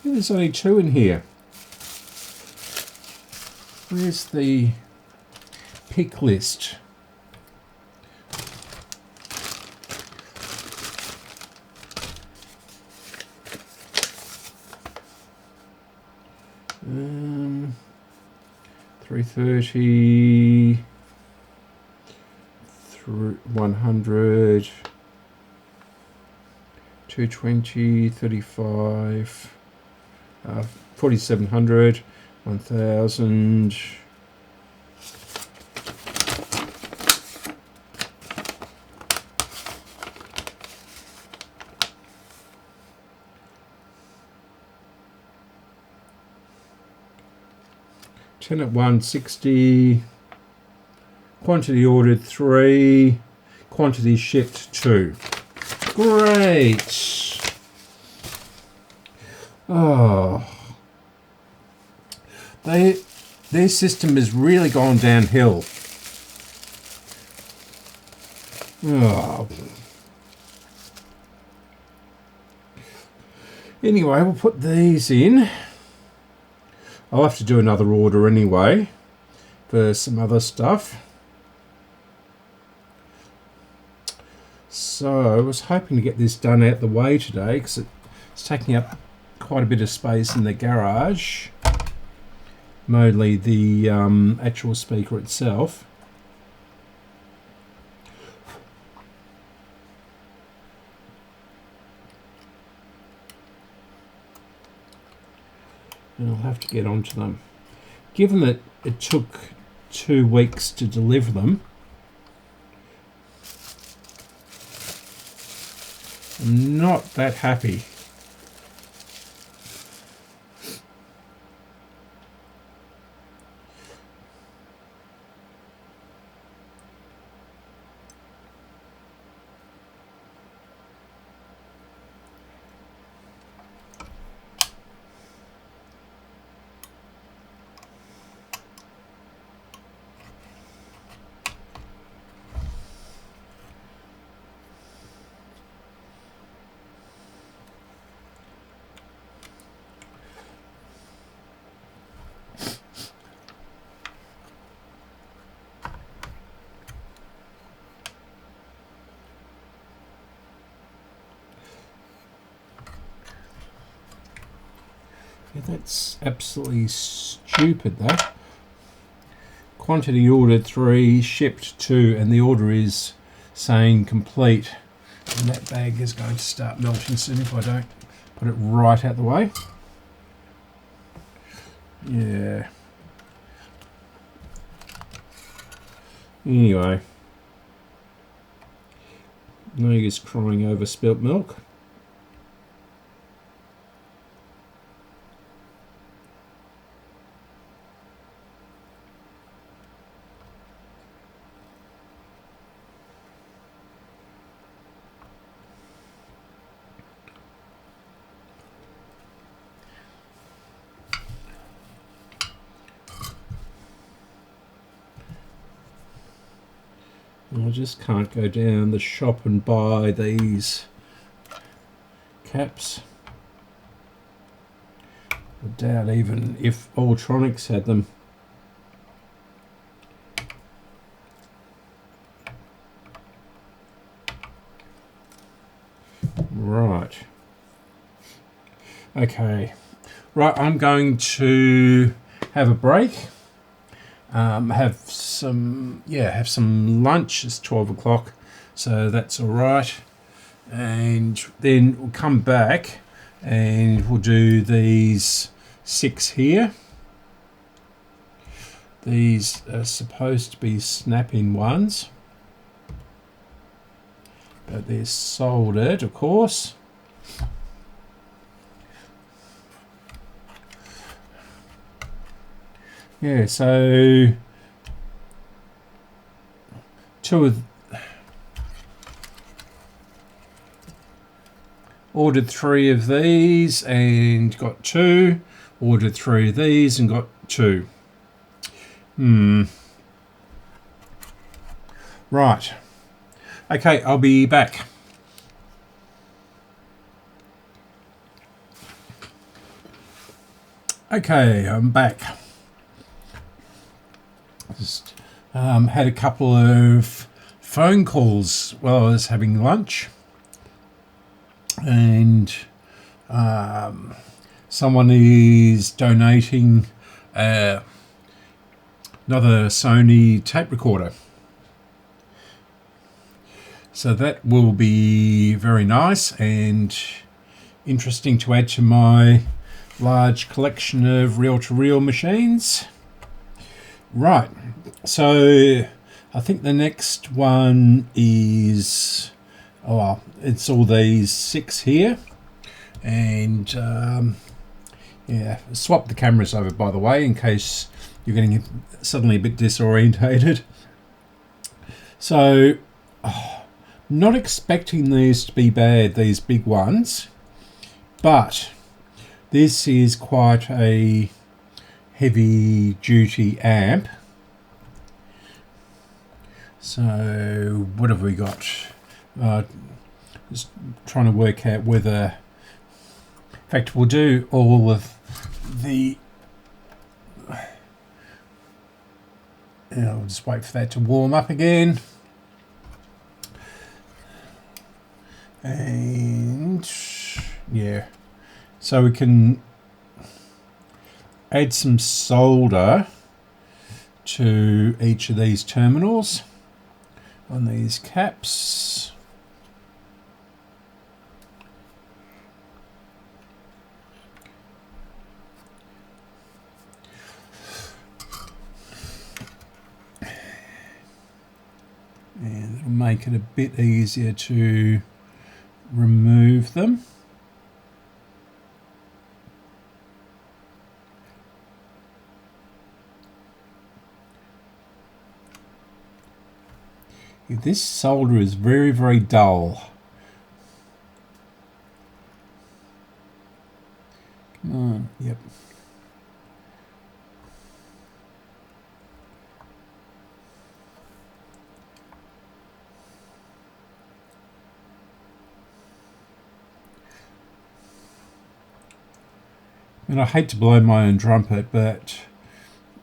There's only two in here. Where's the pick list? Um, 330, 100, 220, 35. 4,700, 1,000. $10 at 160. Quantity ordered 3. Quantity shipped 2. Great. Oh, their system has really gone downhill. Oh. Anyway, we'll put these in. I'll have to do another order anyway for some other stuff. So I was hoping to get this done out the way today because it's taking up quite a bit of space in the garage, mostly the actual speaker itself. And I'll have to get onto them. Given that it took 2 weeks to deliver them, I'm not that happy. Yeah, that's absolutely stupid, that. Quantity ordered 3, shipped 2, and the order is saying complete. And that bag is going to start melting soon if I don't put it right out the way. Yeah. Anyway. No use crying over spilt milk. I just can't go down the shop and buy these caps. I doubt even if Ultronics had them. Right. Okay. Right, I'm going to have a break. Have some lunch. It's 12 o'clock, so that's all right. And then we'll come back and we'll do these 6 here. These are supposed to be snap-in ones, but they're soldered, of course. Yeah, so ordered 3 of these and got 2. Ordered 3 of these and got 2. Right. Okay, I'll be back. Okay, I'm back. Just had a couple of phone calls while I was having lunch, and someone is donating another Sony tape recorder. So that will be very nice and interesting to add to my large collection of reel-to-reel machines. Right, so I think the next one is, it's all these 6 here. And yeah, swap the cameras over, by the way, in case you're getting suddenly a bit disorientated. So, not expecting these to be bad, these big ones, but this is quite a heavy duty amp. So what have we got? Just trying to work out whether, in fact, we'll do all of the, I'll just wait for that to warm up again. And yeah, so we can add some solder to each of these terminals on these caps. And it'll make it a bit easier to remove them. This solder is very, very dull. Come on, yep. And I hate to blow my own trumpet, but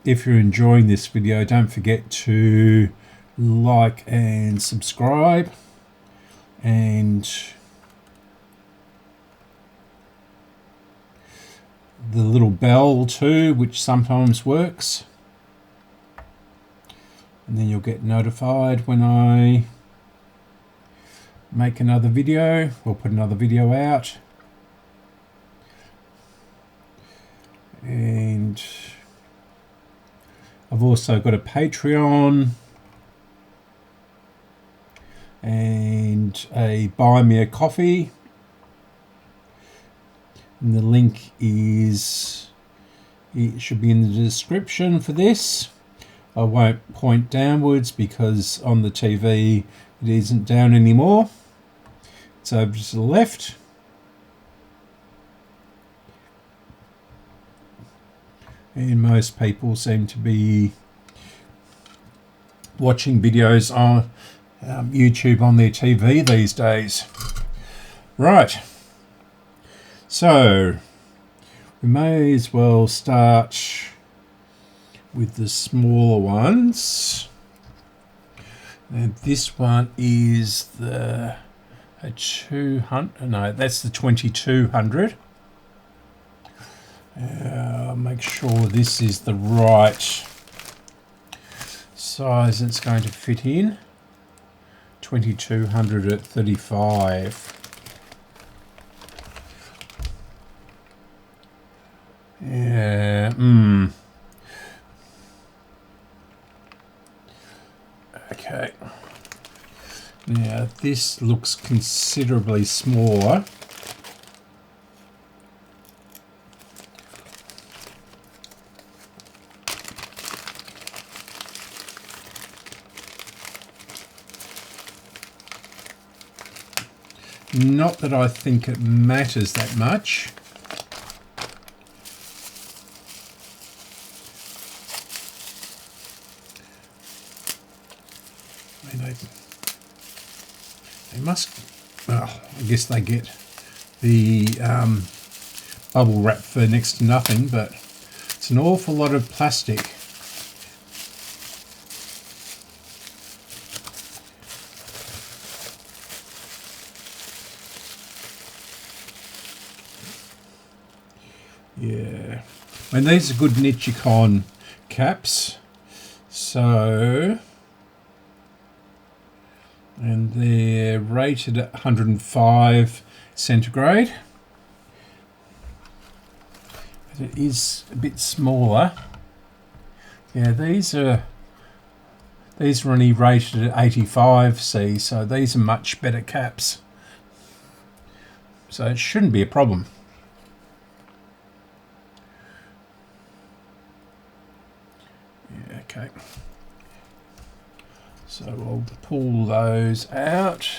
if you're enjoying this video, don't forget to like and subscribe, and the little bell too, which sometimes works. And then you'll get notified when I make another video or put another video out. And I've also got a Patreon and a Buy Me a Coffee. And the link is, it should be in the description for this. I won't point downwards because on the TV it isn't down anymore. It's over to the left. And most people seem to be watching videos on YouTube on their TV these days. Right. So we may as well start with the smaller ones. And this one is the 200. No, that's the 2200. Make sure this is the right size it's going to fit in. 2200 at 35. Yeah. Okay. Now this looks considerably smaller. Not that I think it matters that much. I mean, they must, well, I guess they get the bubble wrap for next to nothing, but it's an awful lot of plastic. Yeah, I mean, these are good Nichicon caps, so, and they're rated at 105 centigrade. But it is a bit smaller. Yeah, these are only rated at 85C, so these are much better caps. So it shouldn't be a problem. Okay, so I'll pull those out.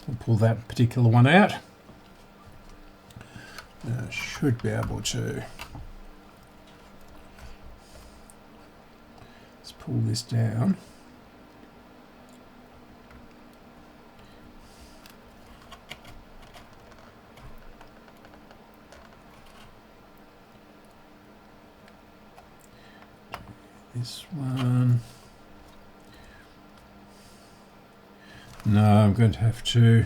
We'll pull that particular one out. I should be able to. Let's pull this down. This one. No, I'm going to have to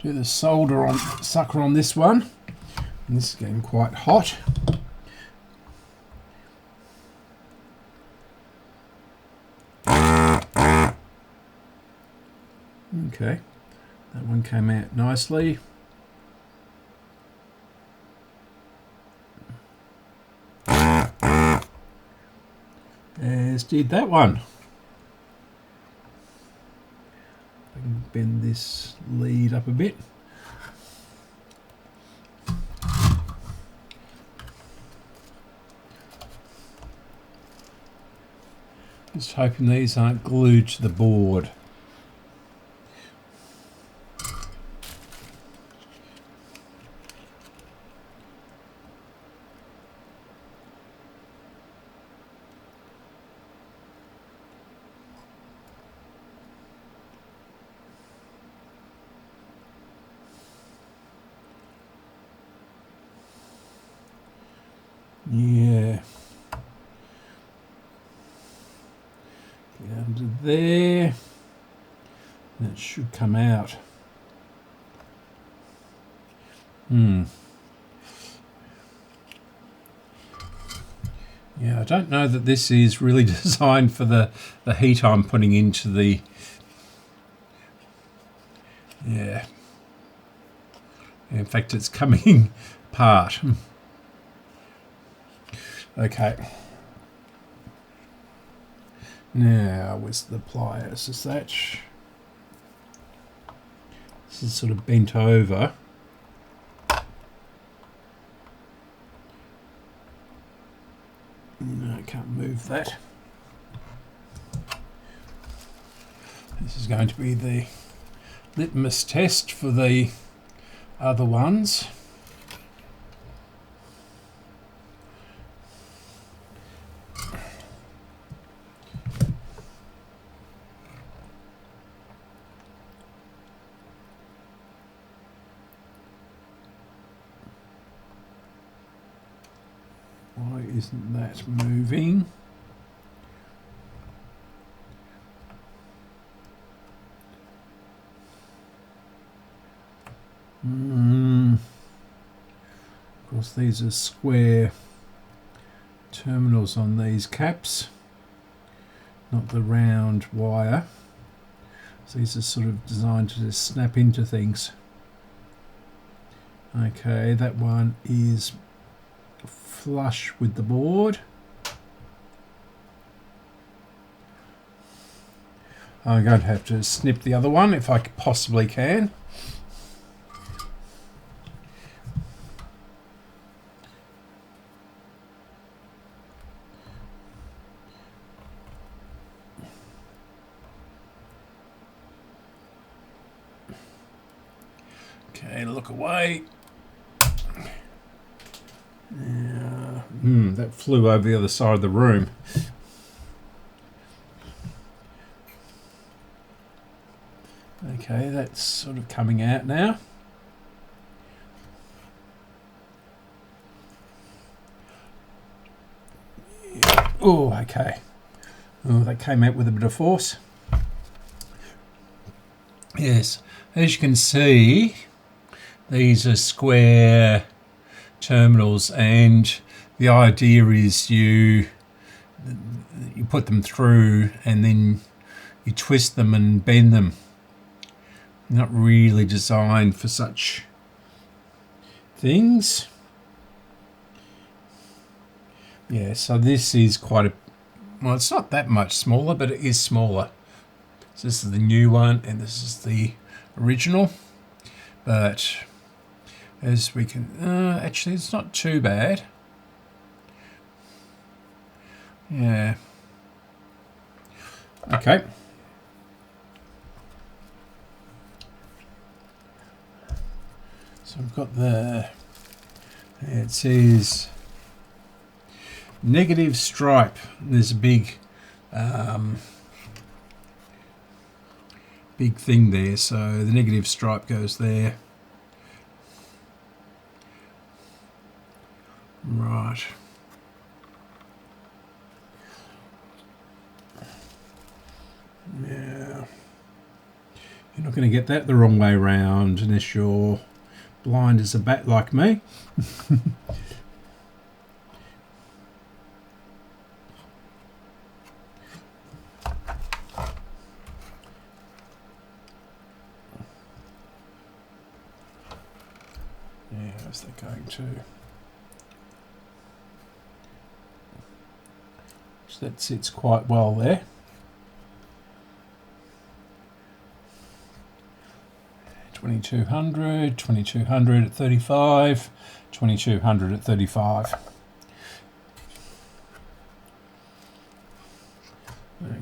do the solder on sucker on this one. And this is getting quite hot. Okay, that one came out nicely. As did that one. I can bend this lead up a bit. Just hoping these aren't glued to the board. Yeah. into there. That should come out. Yeah, I don't know that this is really designed for the heat I'm putting into the... Yeah. In fact, it's coming apart. Okay. Now, where's the pliers? Is that... This is sort of bent over. No, I can't move that. This is going to be the litmus test for the other ones. Why isn't that moving? Of course, these are square terminals on these caps, not the round wire. So these are sort of designed to just snap into things. Okay, that one is flush with the board. I'm going to have to snip the other one if I possibly can. Okay, look away. That flew over the other side of the room. Okay, that's sort of coming out now. Yeah. Oh, okay. Oh, that came out with a bit of force. Yes, as you can see, these are square terminals, and the idea is you put them through and then you twist them and bend them. Not really designed for such things. Yeah, so this is quite a... Well, it's not that much smaller, but it is smaller. So this is the new one, and this is the original. But as we can... actually, it's not too bad. Yeah. Okay. So I've got the... It says... negative stripe. There's a big... big thing there, so the negative stripe goes there. Right. Yeah. You're not going to get that the wrong way round unless you're blind as a bat like me. Yeah, how's that going to? So that sits quite well there. $2,200, $2,200 at 35, $2,200 at 35.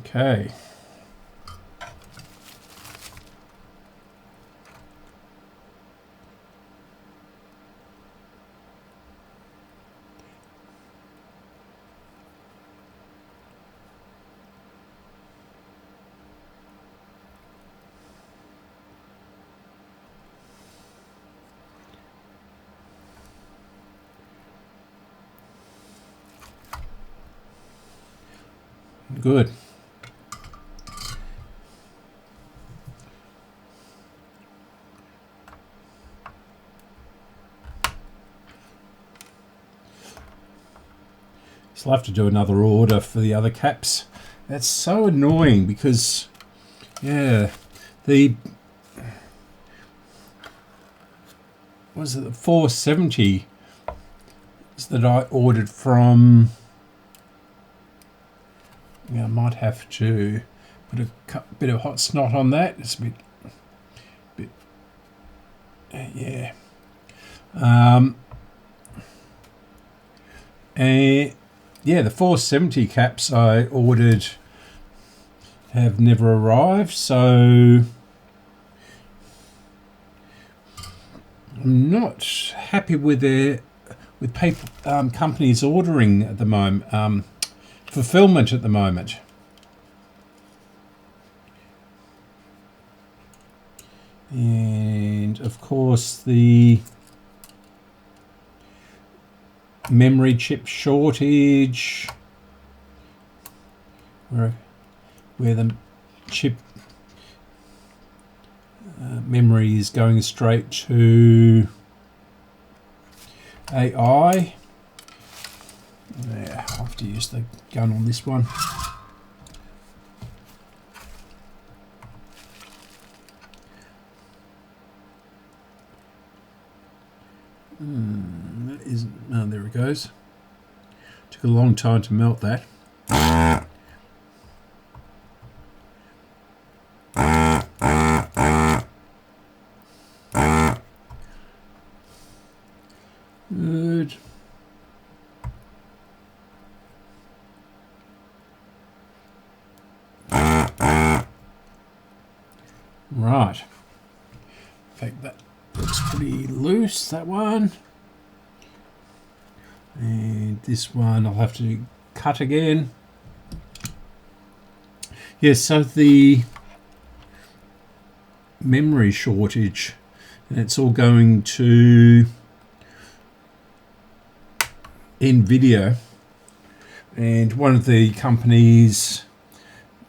Okay. Good. So I'll have to do another order for the other caps. That's so annoying because, yeah, the 470 that I ordered from. Yeah, I might have to put a bit of hot snot on that. It's a bit, yeah. And yeah, the 470 caps I ordered have never arrived, so I'm not happy with companies ordering at the moment, fulfillment at the moment. And of course the memory chip shortage, where the chip memory is going straight to AI. Yeah, I'll have to use the gun on this one. That isn't. Oh, there it goes. Took a long time to melt that. Good. Right. In fact, that looks pretty loose, that one. And this one I'll have to cut again. Yes, so the memory shortage, and it's all going to NVIDIA, and one of the companies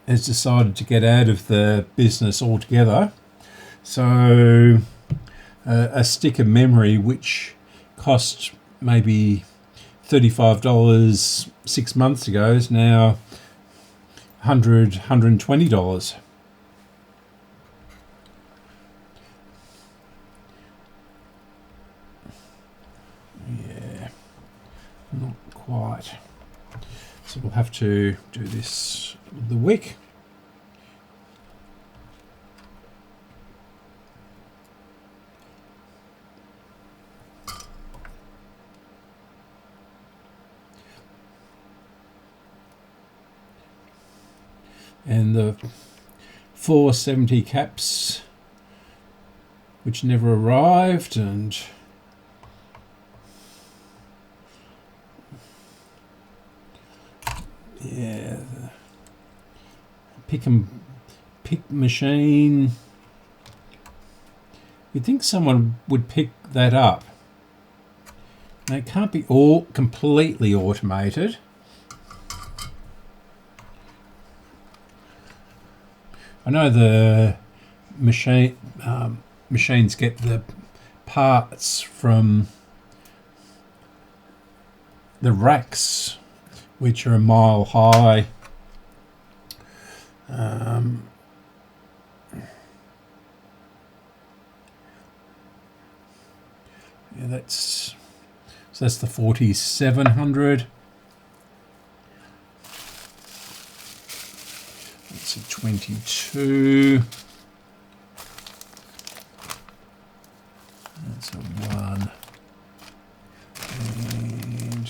has decided to get out of the business altogether. So a stick of memory which cost maybe $35 6 months ago is now $120. Yeah, not quite. So we'll have to do this with the wick. And the 470 caps, which never arrived, and yeah, the pick machine. You'd think someone would pick that up. Now, it can't be all completely automated. I know the machines get the parts from the racks, which are a mile high. Yeah, that's the 4700. That's a 22. That's a 1. And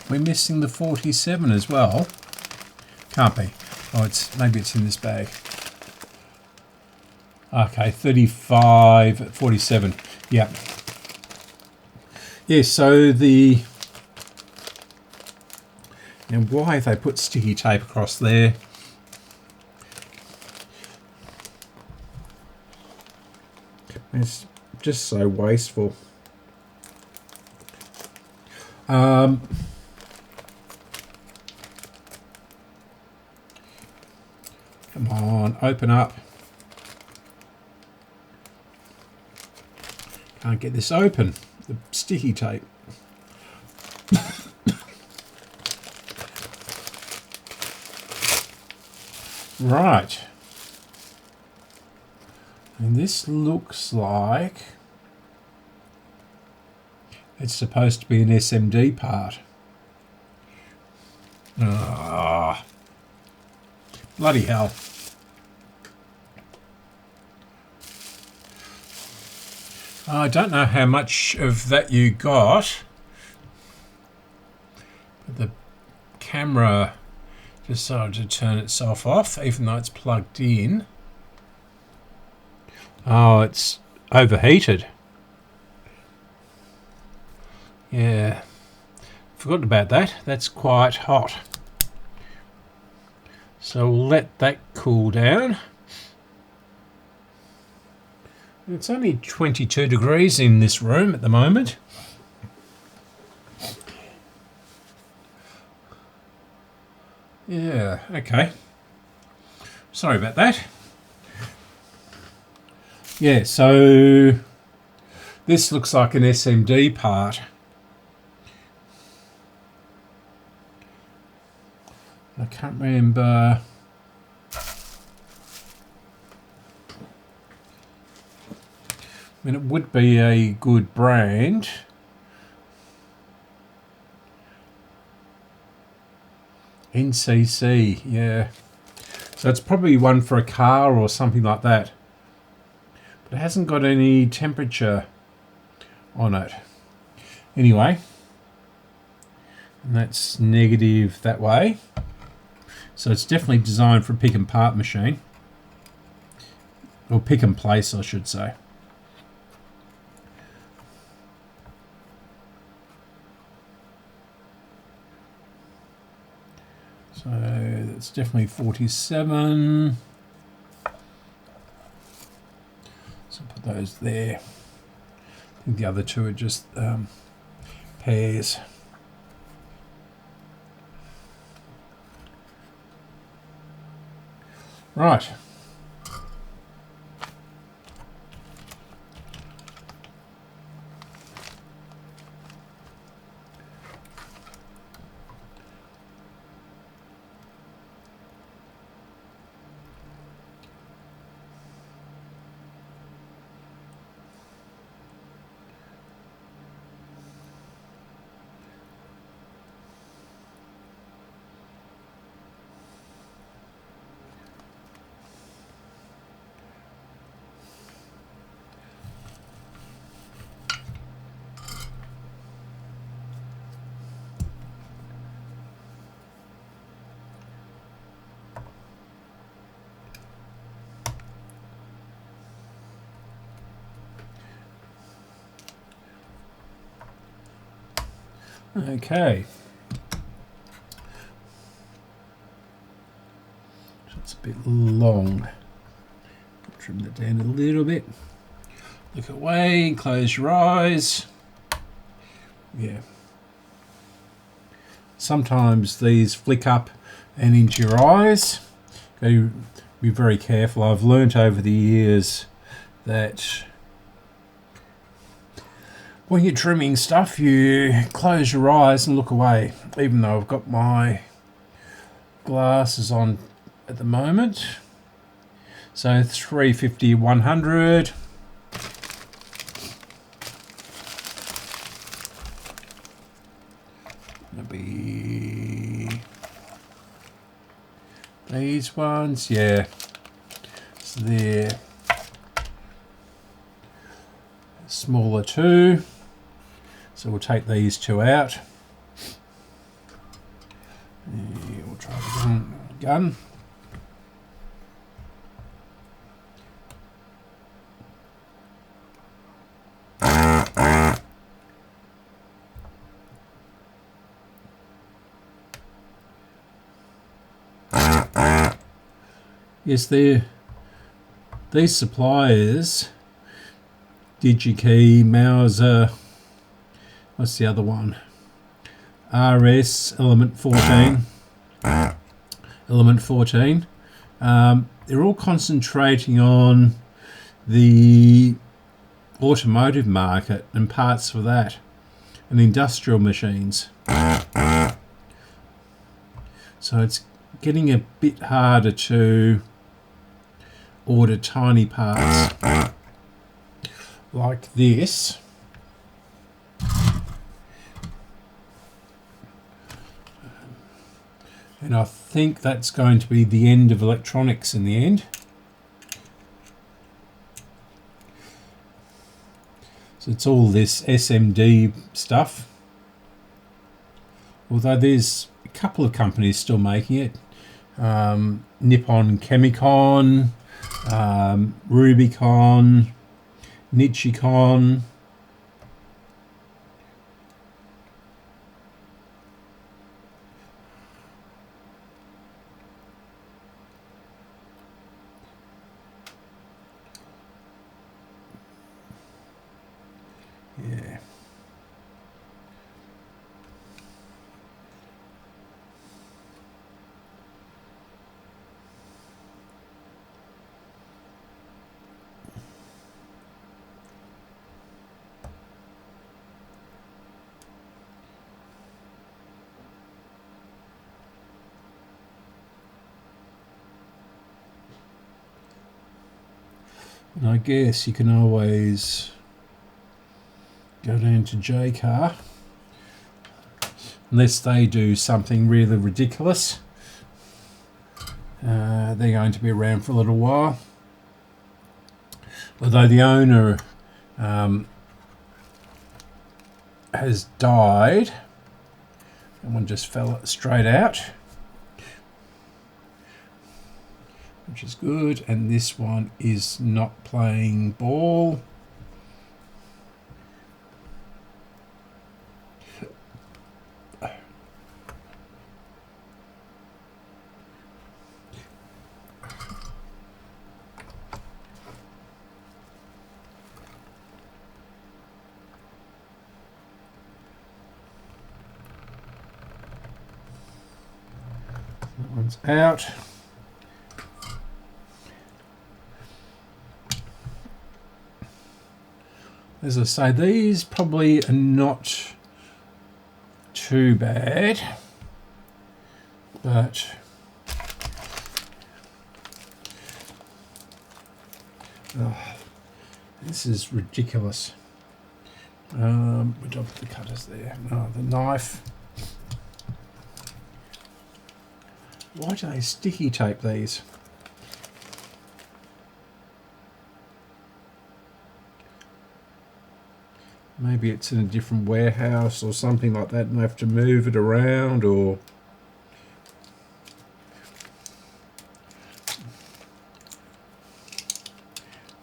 we're missing the 47 as well. Can't be. Oh, maybe it's in this bag. Okay, 35, 47. Yeah. Yeah, so and why have they put sticky tape across there? It's just so wasteful. Come on, open up. Can't get this open. The sticky tape. Right. And this looks like it's supposed to be an SMD part. Ah, bloody hell. I don't know how much of that you got, but the camera decided to turn itself off even though it's plugged in. Oh, it's overheated. Yeah, forgot about that. That's quite hot. So we'll let that cool down. It's only 22 degrees in this room at the moment. Yeah, okay. Sorry about that. Yeah, so this looks like an SMD part. I can't remember. I mean, it would be a good brand. NCC, yeah. So it's probably one for a car or something like that. But it hasn't got any temperature on it. Anyway, and that's negative that way. So it's definitely designed for a pick and part machine. Or pick and place, I should say. So that's definitely 47. So put those there. I think the other two are just pairs. Right. Okay. So it's a bit long. Trim that down a little bit. Look away, close your eyes. Yeah. Sometimes these flick up and into your eyes. Got to be very careful. I've learnt over the years that when you're trimming stuff, you close your eyes and look away, even though I've got my glasses on at the moment. So 350, 100. That'll be these ones, yeah. So they're smaller too. So we'll take these two out. Yeah, we'll try the gun. Yes, these suppliers, DigiKey, Mauser, what's the other one? RS, Element 14. Element 14. they're all concentrating on the automotive market and parts for that, and industrial machines. So it's getting a bit harder to order tiny parts like this. And I think that's going to be the end of electronics in the end. So it's all this SMD stuff. Although there's a couple of companies still making it. Nippon Chemicon, Rubicon, Nichicon. Yeah. And I guess you can always go down to J-Car, unless they do something really ridiculous. They're going to be around for a little while. Although the owner has died. That one just fell straight out, which is good. And this one is not playing ball. That one's out. As I say, these probably are not too bad, but this is ridiculous. Where do I put the cutters there? Oh, the knife. Why do they sticky tape these? Maybe it's in a different warehouse or something like that and they have to move it around, or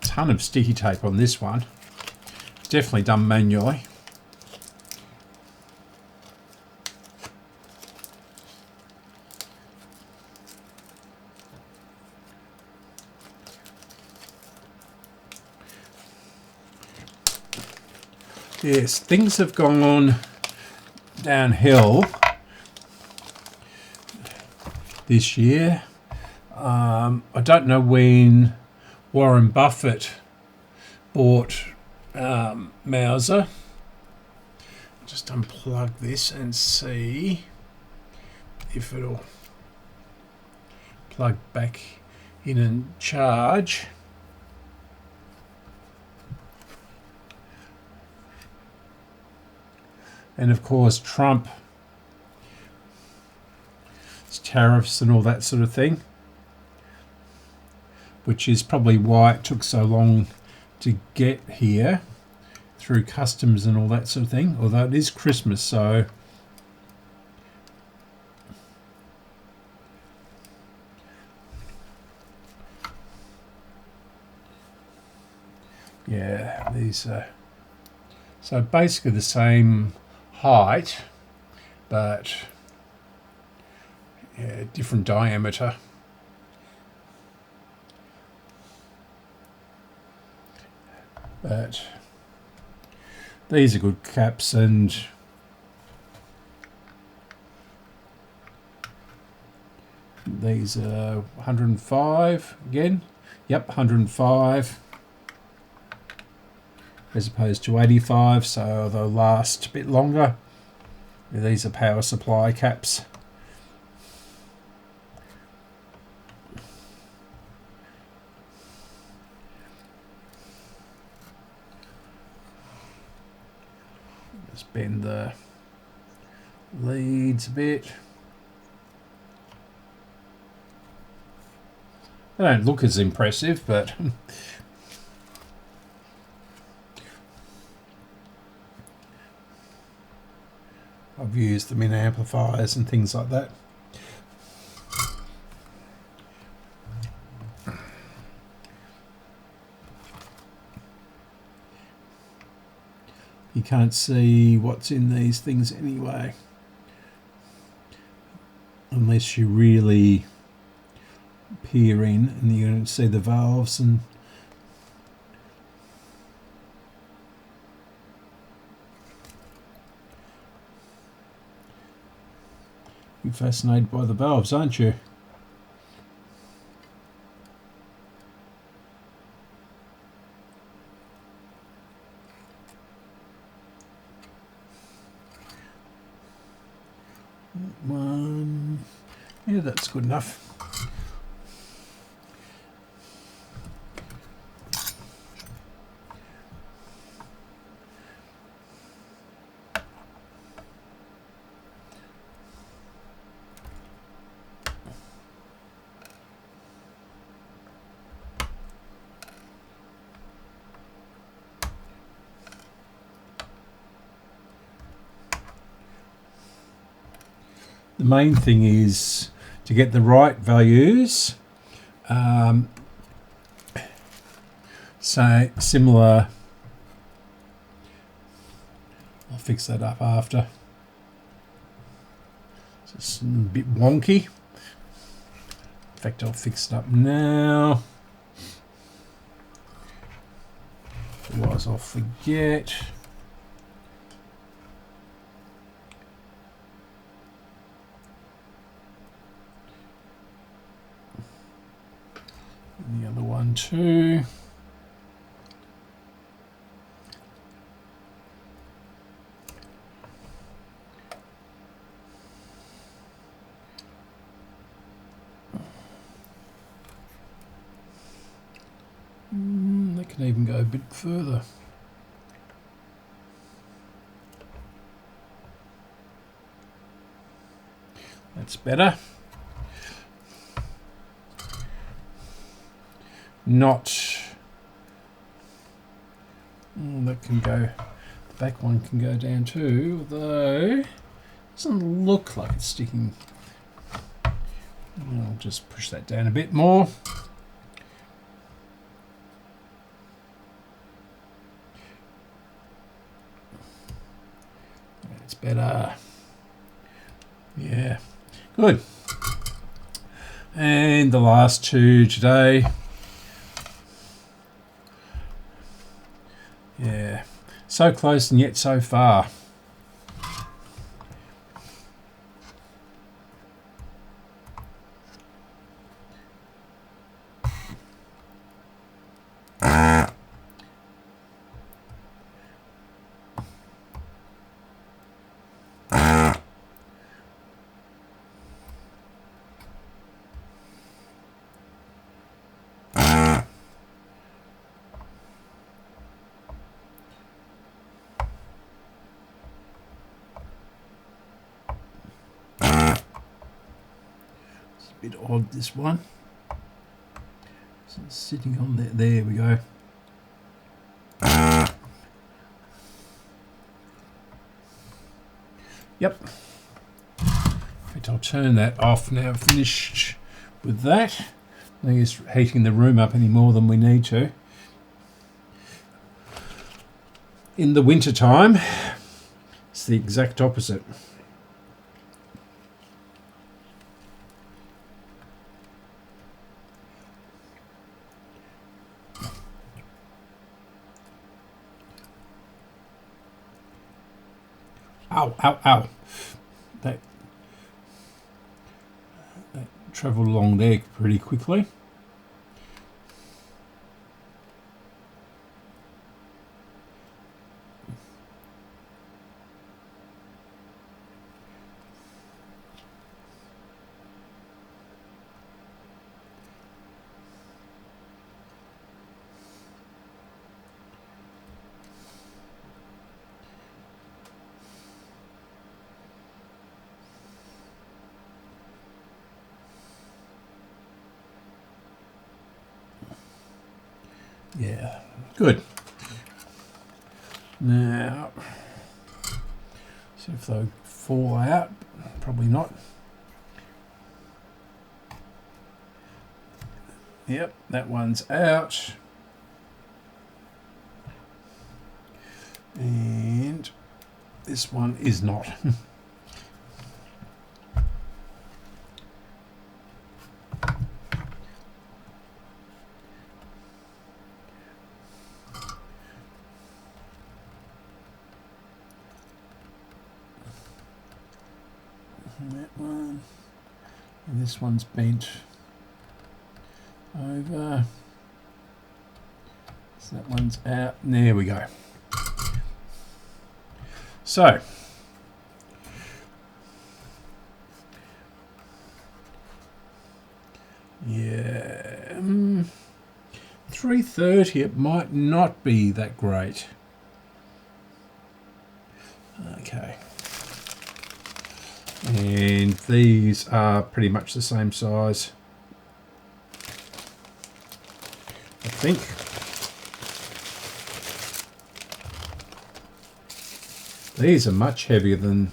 ton of sticky tape on this one. Definitely done manually. Yes, things have gone downhill this year. I don't know when Warren Buffett bought Mauser. Just unplug this and see if it'll plug back in and charge. And of course Trump, tariffs and all that sort of thing, which is probably why it took so long to get here through customs and all that sort of thing, although it is Christmas, so yeah, these are so basically the same height, but yeah, different diameter. But these are good caps, and These are 105 again. Yep, 105 as opposed to 85, so they'll last a bit longer. These are power supply caps. Just bend the leads a bit. They don't look as impressive, but I've used them in amplifiers and things like that. You can't see what's in these things anyway, unless you really peer in, and you can see the valves and you're fascinated by the valves, aren't you? One, yeah, that's good enough. The main thing is to get the right values. Say similar, I'll fix that up after. It's a bit wonky. In fact, I'll fix it up now. Otherwise I'll forget. And the other one too. They can even go a bit further. That's better. Not. That can go. The back one can go down too, although it doesn't look like it's sticking. I'll just push that down a bit more. That's better. Yeah, good. And the last two today. Yeah, so close and yet so far. Bit odd, this one. So it's sitting on there. There we go. Yep. In fact, I'll turn that off now. I've finished with that. I think it's heating the room up any more than we need to. In the winter time, it's the exact opposite. Ow, ow, ow. That travelled along there pretty quickly. Yeah, good. Now, see if they fall out. Probably not. Yep, that one's out. And this one is not. That one, and this one's bent over, so that one's out, and there we go. So yeah, 330, it might not be that great. Okay. And these are pretty much the same size, I think. These are much heavier than,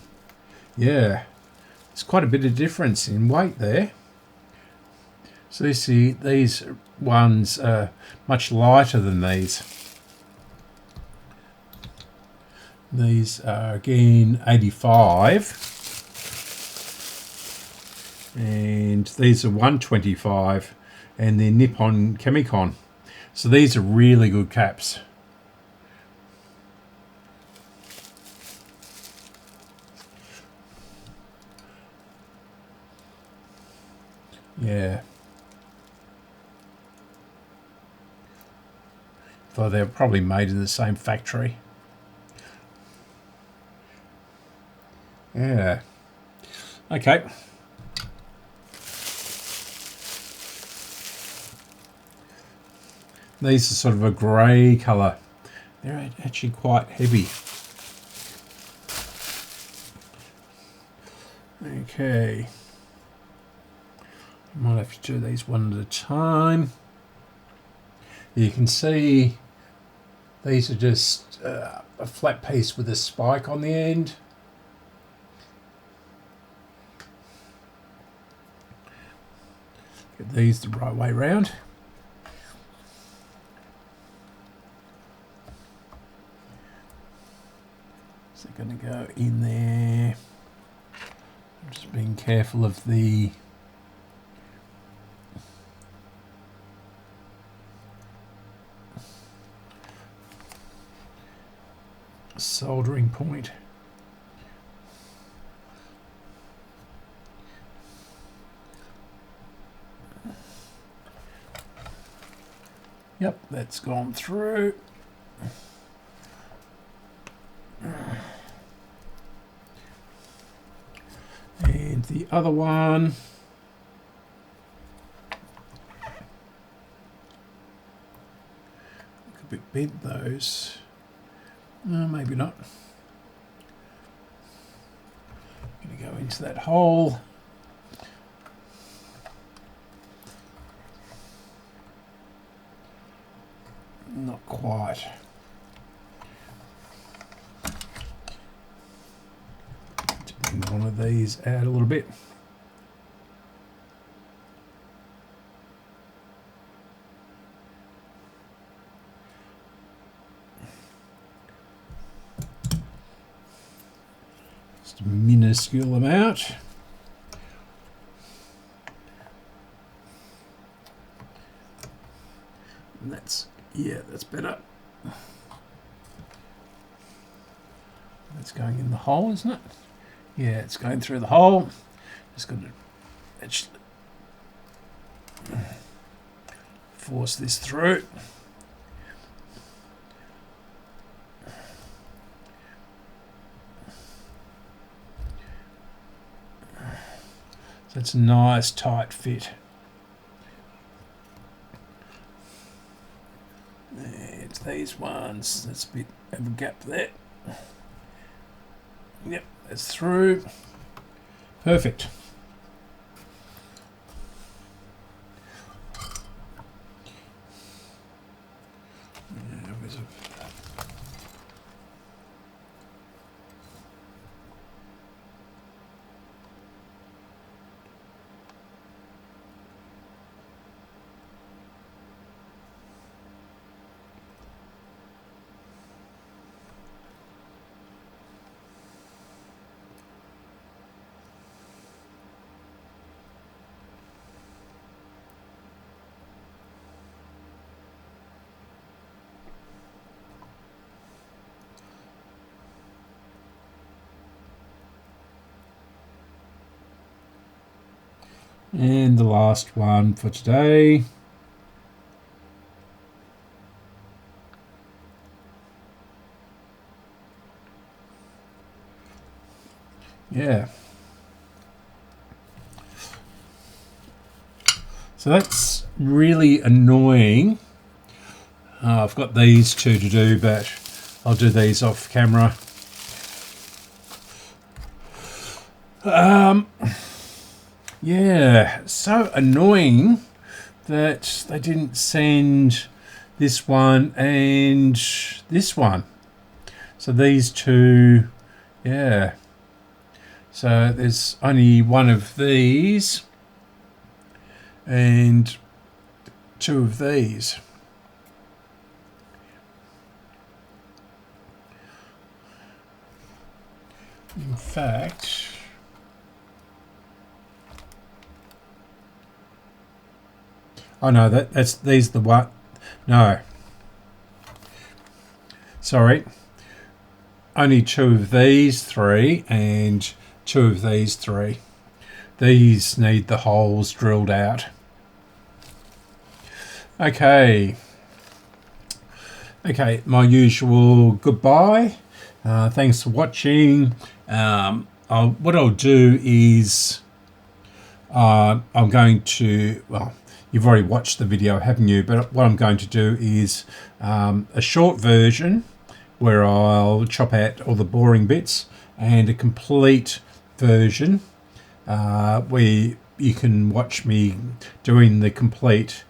yeah, there's quite a bit of difference in weight there. So you see, these ones are much lighter than these. These are again 85. And these are 125, and they're Nippon Chemicon. So these are really good caps. Yeah. Though they're probably made in the same factory. Yeah. Okay. These are sort of a grey colour. They're actually quite heavy. Okay. I might have to do these one at a time. You can see these are just a flat piece with a spike on the end. Get these the right way round. So they're going to go in there. I'm just being careful of the soldering point. Yep, that's gone through. And the other one, a bit bent those. Maybe not. I'm going to go into that hole. Not quite. Let's bring one of these out a little bit. Just a minuscule amount. And that's, yeah, that's better. That's going in the hole, isn't it? Yeah, it's going through the hole. Just got to actually force this through. So it's a nice tight fit. It's these ones. That's a bit of a gap there. Yep, that's through. Perfect. And the last one for today. Yeah. So that's really annoying. I've got these two to do, but I'll do these off camera. Yeah, so annoying that they didn't send this one and this one. So these two, yeah. So there's only one of these and two of these. In fact, oh no, that's these the what? No, sorry, only two of these three and two of these three. These need the holes drilled out. Okay, my usual goodbye. Thanks for watching. What I'll do is I'm going to, well, you've already watched the video, haven't you? But what I'm going to do is a short version where I'll chop out all the boring bits, and a complete version where you can watch me doing the complete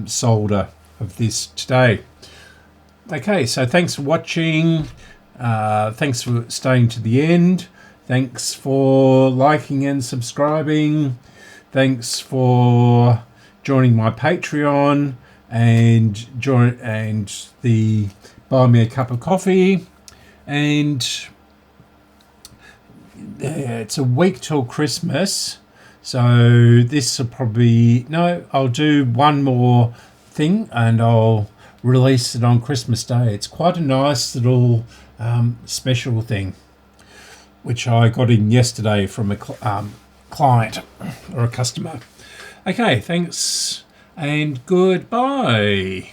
solder of this today. Okay, so thanks for watching. Thanks for staying to the end. Thanks for liking and subscribing. Thanks for joining my Patreon and the buy me a cup of coffee. And it's a week till Christmas, so this will probably, no, I'll do one more thing and I'll release it on Christmas Day. It's quite a nice little special thing, which I got in yesterday from a client or a customer. Okay, thanks and goodbye.